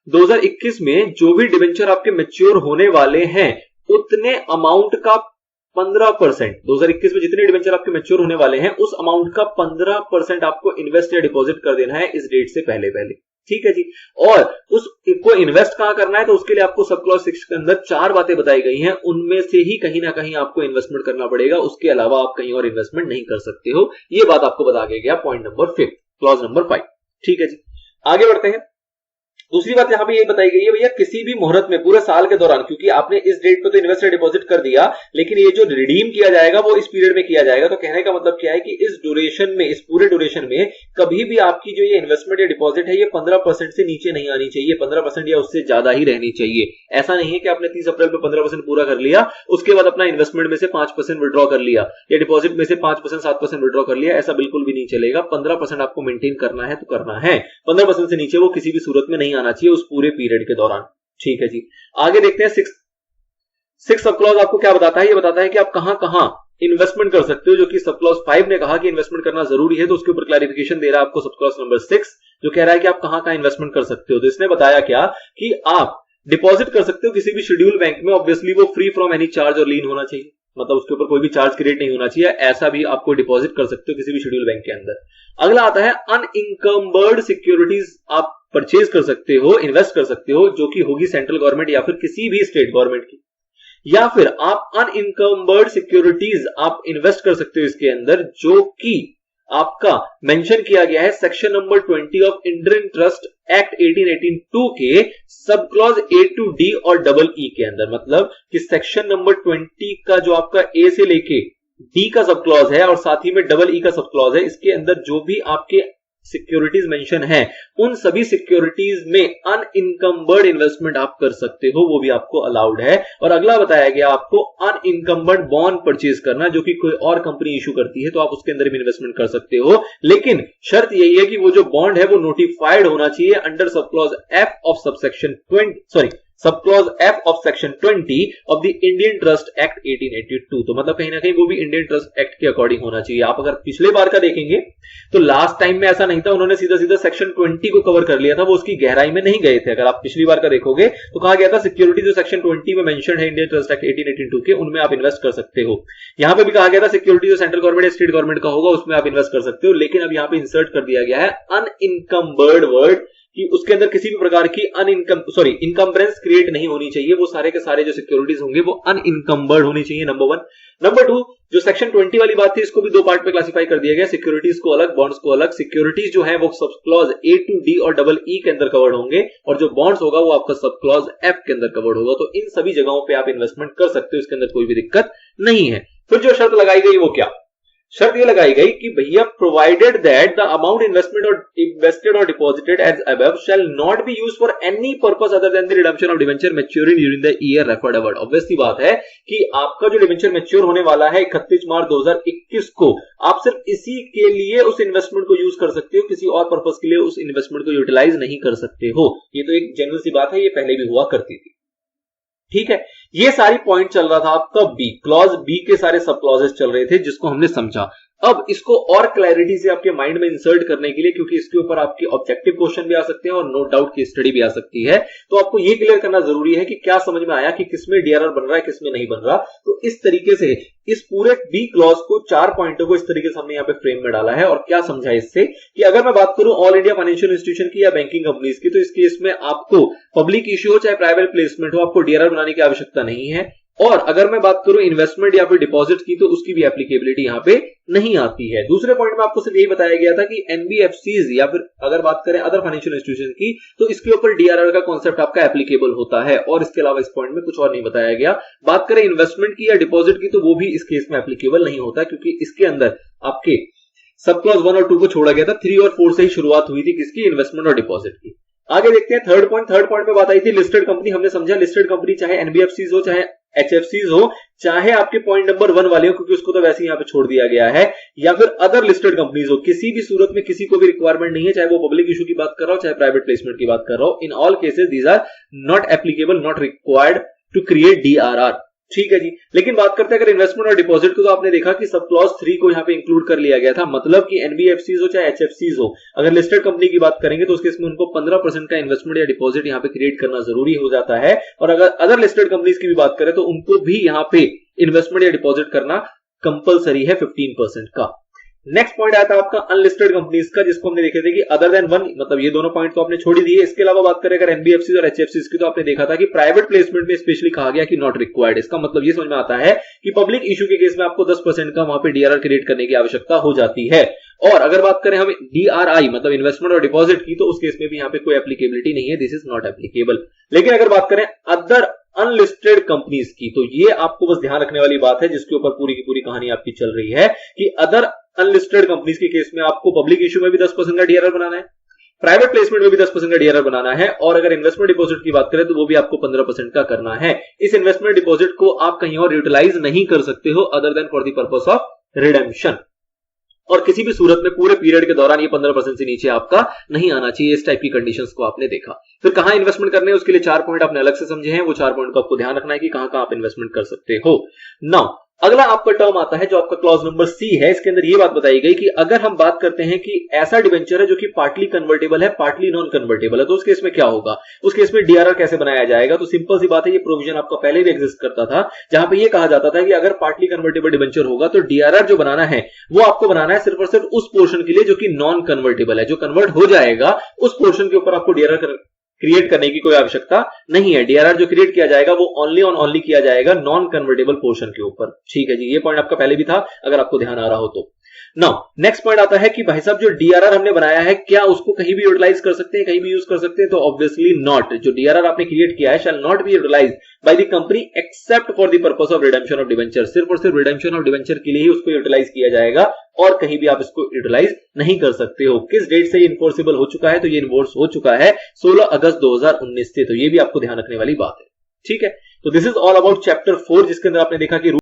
Speaker 1: 2021 में जो भी डिबेंचर आपके मैच्योर होने वाले हैं उतने अमाउंट का 15%, 2021 में जितने डिबेंचर आपके मैच्योर होने वाले हैं उस अमाउंट का 15% आपको इन्वेस्ट या डिपॉजिट कर देना है इस डेट से पहले पहले। ठीक है जी। और उसको इन्वेस्ट कहां करना है? तो उसके लिए आपको सब क्लॉज 6 के अंदर 4 बातें बताई गई हैं, उनमें से ही कहीं ना कहीं आपको इन्वेस्टमेंट करना पड़ेगा। उसके अलावा आप कहीं और इन्वेस्टमेंट नहीं कर सकते हो। ये बात आपको बता गया पॉइंट नंबर 5, क्लॉज नंबर 5। ठीक है जी, आगे बढ़ते हैं। दूसरी बात यहां पे ये बताई गई है भैया, किसी भी मुहूर्त में पूरे साल के दौरान, क्योंकि आपने इस डेट पे तो इन्वेस्ट या डिपॉजिट कर दिया, लेकिन ये जो रिडीम किया जाएगा वो इस पीरियड में किया जाएगा। तो कहने का मतलब क्या है कि इस ड्यूरेशन में, इस पूरे ड्यूरेशन में कभी भी आपकी जो ये इन्वेस्टमेंट या डिपॉजिट है ये 15% से नीचे नहीं आनी चाहिए, 15% या उससे ज्यादा ही रहनी चाहिए। ऐसा नहीं है कि आपने 30 अप्रैल में 15% पूरा कर लिया, उसके बाद अपना इन्वेस्टमेंट में से 5% विड्रॉ कर लिया या डिपॉजिट में से 5% 7% विड्रॉ कर लिया, ऐसा बिल्कुल भी नहीं चलेगा। 15% आपको मेंटेन करना है तो करना है, 15% से नीचे वो किसी भी सूरत में नहीं आना चाहिए उस पूरे पीरियड के दौरान। ठीक है जी, आगे देखते हैं। 6 सब क्लॉज आपको क्या बताता है? ये बताता है कि आप कहां कहां इन्वेस्टमेंट कर सकते हो, जो कि सब क्लॉज 5 ने कहा कि इन्वेस्टमेंट करना जरूरी है, तो उसके ऊपर क्लैरिफिकेशन दे रहा है आपको सब क्लॉज नंबर 6, जो कह रहा है कि आप कहां कहां इन्वेस्टमेंट कर सकते हो। तो इसने बताया क्या कि आप डिपॉजिट कर सकते हो किसी भी शेड्यूल बैंक में, ऑब्वियसली वो फ्री फ्रॉम एनी चार्ज और लीन होना चाहिए, मतलब उसके ऊपर कोई भी चार्ज क्रिएट नहीं होना चाहिए, ऐसा भी आपको डिपॉजिट कर सकते हो किसी भी शेड्यूल बैंक के अंदर। अगला आता है अनइंकम्बर्ड सिक्योरिटीज आप परचेज कर सकते हो, इन्वेस्ट कर सकते हो, जो कि होगी सेंट्रल गवर्नमेंट या फिर किसी भी स्टेट गवर्नमेंट की, या फिर आप अनइंकम्बर्ड सिक्योरिटीज आप इन्वेस्ट कर सकते हो इसके अंदर, जो कि आपका मेंशन किया गया है section number 20 of Indian trust act 1882 के sub clause A to D और डबल ई के अंदर। मतलब कि सेक्शन नंबर 20 का जो आपका ए से लेके डी का सब क्लॉज है और साथ ही में डबल ई का सब क्लॉज है, इसके अंदर जो भी आपके सिक्योरिटीज मेंशन है उन सभी सिक्योरिटीज में अनइनकम्बर्ड इन्वेस्टमेंट आप कर सकते हो, वो भी आपको अलाउड है। और अगला बताया गया आपको अनइनकम्बर्ड बॉन्ड परचेज करना, जो कि कोई और कंपनी इशू करती है, तो आप उसके अंदर भी इन्वेस्टमेंट कर सकते हो, लेकिन शर्त यही है कि वो जो बॉन्ड है वो नोटिफाइड होना चाहिए under sub clause F of subsection 20 sub clause F of section 20 of the Indian trust act 1882। तो मतलब कहीं ना कहीं वो भी इंडियन ट्रस्ट एक्ट के अकॉर्डिंग होना चाहिए। आप अगर पिछले बार का देखेंगे तो लास्ट टाइम में ऐसा नहीं था, उन्होंने सीधा सीधा सेक्शन 20 को कवर कर लिया था, वो उसकी गहराई में नहीं गए थे। अगर आप पिछली बार का देखोगे तो कहा गया था सिक्योरिटी जो सेक्शन 20 में मेंशन है इंडियन ट्रस्ट एक्ट 1882 के, उनमें आप इन्वेस्ट कर सकते हो। यहां पे भी कहा गया था सिक्योरिटी जो सेंट्रल गवर्नमेंट या स्टेट गवर्नमेंट का होगा उसमें आप इन्वेस्ट कर सकते हो, लेकिन अब यहां पे इंसर्ट कर दिया गया है अनइनकम्बर्ड वर्ड कि उसके अंदर किसी भी प्रकार की इनकम्बरेंस क्रिएट नहीं होनी चाहिए, वो सारे के सारे जो सिक्योरिटीज होंगे वो अनइनकम्बर्ड होनी चाहिए, नंबर 1। नंबर 2, जो सेक्शन 20 वाली बात थी इसको भी दो पार्ट में क्लासिफाई कर दिया गया, सिक्योरिटीज को अलग, बॉन्ड्स को अलग। सिक्योरिटीज जो है वो sub clause A to D और डबल ई के अंदर कवर्ड होंगे, और जो बॉन्ड्स होगा वो आपका सब क्लॉज एफ के अंदर कवर्ड होगा। तो इन सभी जगहों पे आप इन्वेस्टमेंट कर सकते हो, इसके अंदर कोई भी दिक्कत नहीं है। फिर जो शर्त लगाई गई वो क्या? शर्त ये लगाई गई कि भैया provided that the amount invested or deposited as above shall not be used for any purpose other than the redemption of debenture maturing during the year referred award. Obviously बात है कि आपका जो डिवेंचर मैच्योर होने वाला है 31 मार्च 2021 को, आप सिर्फ इसी के लिए उस इन्वेस्टमेंट को यूज कर सकते हो, किसी और पर्पस के लिए उस इन्वेस्टमेंट को यूटिलाइज नहीं कर सकते हो। ये तो एक जेन्युइन सी बात है, ये पहले भी हुआ करती थी। ठीक है, ये सारी पॉइंट चल रहा था आपका बी क्लॉज, बी के सारे सब क्लॉजेस चल रहे थे जिसको हमने समझा। अब इसको और क्लैरिटी से आपके माइंड में इंसर्ट करने के लिए, क्योंकि इसके ऊपर आपके ऑब्जेक्टिव क्वेश्चन भी आ सकते हैं और नो डाउट की स्टडी भी आ सकती है, तो आपको ये क्लियर करना जरूरी है कि क्या समझ में आया कि किसमें डीआरआर बन रहा है, किसमें नहीं बन रहा। तो इस तरीके से इस पूरे बी क्लॉज को 4 पॉइंटों को इस तरीके से हमने यहाँ पे फ्रेम में डाला है। और क्या समझा इससे कि अगर मैं बात करूं ऑल इंडिया फाइनेंशियल इंस्टीट्यूशन की या बैंकिंग कंपनीज की, तो इस केस में आपको पब्लिक इश्यू हो चाहे प्राइवेट प्लेसमेंट हो, आपको डीआरआर बनाने की आवश्यकता नहीं है। और अगर मैं बात करूं इन्वेस्टमेंट या फिर डिपॉजिट की, तो उसकी भी एप्लीकेबिलिटी यहां पे नहीं आती है। दूसरे पॉइंट में आपको सिर्फ यही बताया गया था कि एनबीएफसीज या फिर अगर बात करें अदर फाइनेंशियल इंस्टीट्यूशन की, तो इसके ऊपर डीआरआर का कॉन्सेप्ट आपका एप्लीकेबल होता है, और इसके अलावा इस पॉइंट में कुछ और नहीं बताया गया। बात करें इन्वेस्टमेंट की या डिपॉजिट की, तो वो भी इस केस में एप्लीकेबल नहीं होता, क्योंकि इसके अंदर आपके सब क्लॉज 1 और 2 को छोड़ा गया था, 3 और 4 से ही शुरुआत हुई थी किसकी, इन्वेस्टमेंट और डिपॉजिट की। आगे देखते हैं थर्ड पॉइंट में बात आई थी लिस्टेड कंपनी। हमने समझा लिस्टेड कंपनी चाहे एनबीएफसीज हो, चाहे एचएफसीज हो, चाहे आपके पॉइंट नंबर 1 वाले हो, क्योंकि उसको तो वैसे ही यहां पे छोड़ दिया गया है, या फिर अदर लिस्टेड कंपनीज हो, किसी भी सूरत में किसी को भी रिक्वायरमेंट नहीं है, चाहे वो पब्लिक इशू की बात कर रहा हो चाहे प्राइवेट प्लेसमेंट की बात कर रहा हो। In all cases these are not applicable, not required to create DRR. ठीक है जी, लेकिन बात करते हैं अगर इन्वेस्टमेंट और डिपॉजिट को, तो आपने देखा कि सब क्लॉज 3 को यहां पे इंक्लूड कर लिया गया था। मतलब कि एनबीएफसीज हो चाहे एचएफसीज हो, अगर लिस्टेड कंपनी की बात करेंगे तो उसके इसमें उनको 15% का इन्वेस्टमेंट या डिपॉजिट यहां पे क्रिएट करना जरूरी हो जाता है। और अगर अदर लिस्टेड कंपनीज की भी बात करें तो उनको भी यहां पे इन्वेस्टमेंट या डिपॉजिट करना कंपलसरी है 15% का। नेक्स्ट पॉइंट आया था आपका अनलिस्टेड कंपनीज का, जिसको हमने देखे थे कि अदर देन 1, मतलब ये दोनों पॉइंट तो आपने छोड़ ही दिए। इसके अलावा बात करें अगर एनबीएफसीज और एचएफसीज की, तो आपने देखा था कि प्राइवेट प्लेसमेंट में स्पेशली कहा गया कि नॉट रिक्वायर्ड। इसका मतलब ये समझ में आता है कि पब्लिक इशू के केस में आपको 10% का वहां पे डीआरआर क्रिएट करने की आवश्यकता हो जाती है। और अगर बात करें हम डीआरआई मतलब इन्वेस्टमेंट और डिपॉजिट की, तो उस केस में भी यहाँ पे कोई एप्लीकेबिलिटी नहीं है, दिस इज नॉट एप्लीकेबल। लेकिन अगर बात करें अदर अनलिस्टेड कंपनीज की, तो ये आपको बस ध्यान रखने वाली बात है, जिसके ऊपर पूरी की पूरी कहानी आपकी चल रही है कि अदर अनलिस्टेड कंपनीज के केस में आपको पब्लिक इशू में भी 10% का डीआरआर बनाना है, प्राइवेट प्लेसमेंट में भी 10% का डीआरआर बनाना है, और अगर इन्वेस्टमेंट डिपॉजिट की बात करें तो वो भी आपको 15% का करना है। इस इन्वेस्टमेंट डिपॉजिट को आप कहीं और यूटिलाइज नहीं कर सकते हो other than for the purpose of redemption, और किसी भी सूरत में पूरे पीरियड के दौरान ये 15% से नीचे आपका नहीं आना चाहिए। इस टाइप की कंडीशंस को आपने देखा। फिर कहां इन्वेस्टमेंट करने हैं, उसके लिए 4 पॉइंट आपने अलग से समझे हैं, वो 4 पॉइंट को आपको ध्यान रखना है कि कहां आप इन्वेस्टमेंट कर सकते हो। नाउ
Speaker 2: अगला आपका टर्म आता है जो आपका क्लॉज नंबर सी है। इसके अंदर ये बात बताई गई कि अगर हम बात करते हैं कि ऐसा डिबेंचर है जो कि पार्टली कन्वर्टेबल है, पार्टली नॉन कन्वर्टेबल है, तो उस केस में क्या होगा, उस केस में डीआरआर कैसे बनाया जाएगा। तो सिंपल सी बात है, ये प्रोविजन आपका पहले भी एग्जिस्ट करता था, जहां पे ये कहा जाता था कि अगर पार्टली कन्वर्टेबल डिबेंचर होगा तो डीआरआर जो बनाना है वो आपको बनाना है सिर्फ और सिर्फ उस पोर्शन के लिए जो कि नॉन कन्वर्टेबल है। जो कन्वर्ट हो जाएगा उस पोर्शन के ऊपर आपको डीआरआर क्रिएट करने की कोई आवश्यकता नहीं है। डीआरआर जो क्रिएट किया जाएगा वो ओनली ऑन ओनली किया जाएगा नॉन कन्वर्टेबल पोर्शन के ऊपर। ठीक है जी, ये पॉइंट आपका पहले भी था, अगर आपको ध्यान आ रहा हो तो। नाउ नेक्स्ट पॉइंट आता है कि भाई साहब जो डीआरआर हमने बनाया है क्या उसको कहीं भी यूटिलाइज कर सकते हैं, कहीं भी यूज कर सकते हैं, तो ऑब्वियसली नॉट। जो डीआरआर आपने क्रिएट किया है shall not be utilize by the company except for the purpose of redemption of debenture. सिर्फ और सिर्फ रिडेम्पशन ऑफ डिबेंचर के लिए ही उसको यूटिलाइज किया जाएगा और कहीं भी आप इसको यूटिलाइज नहीं कर सकते हो। किस डेट से ये इन्फोर्सेबल हो चुका है, तो ये इन्फोर्स हो चुका है 16 अगस्त 2019 से। तो ये भी आपको ध्यान रखने वाली बात है। ठीक है, तो this is all about chapter 4, जिसके अंदर आपने देखा कि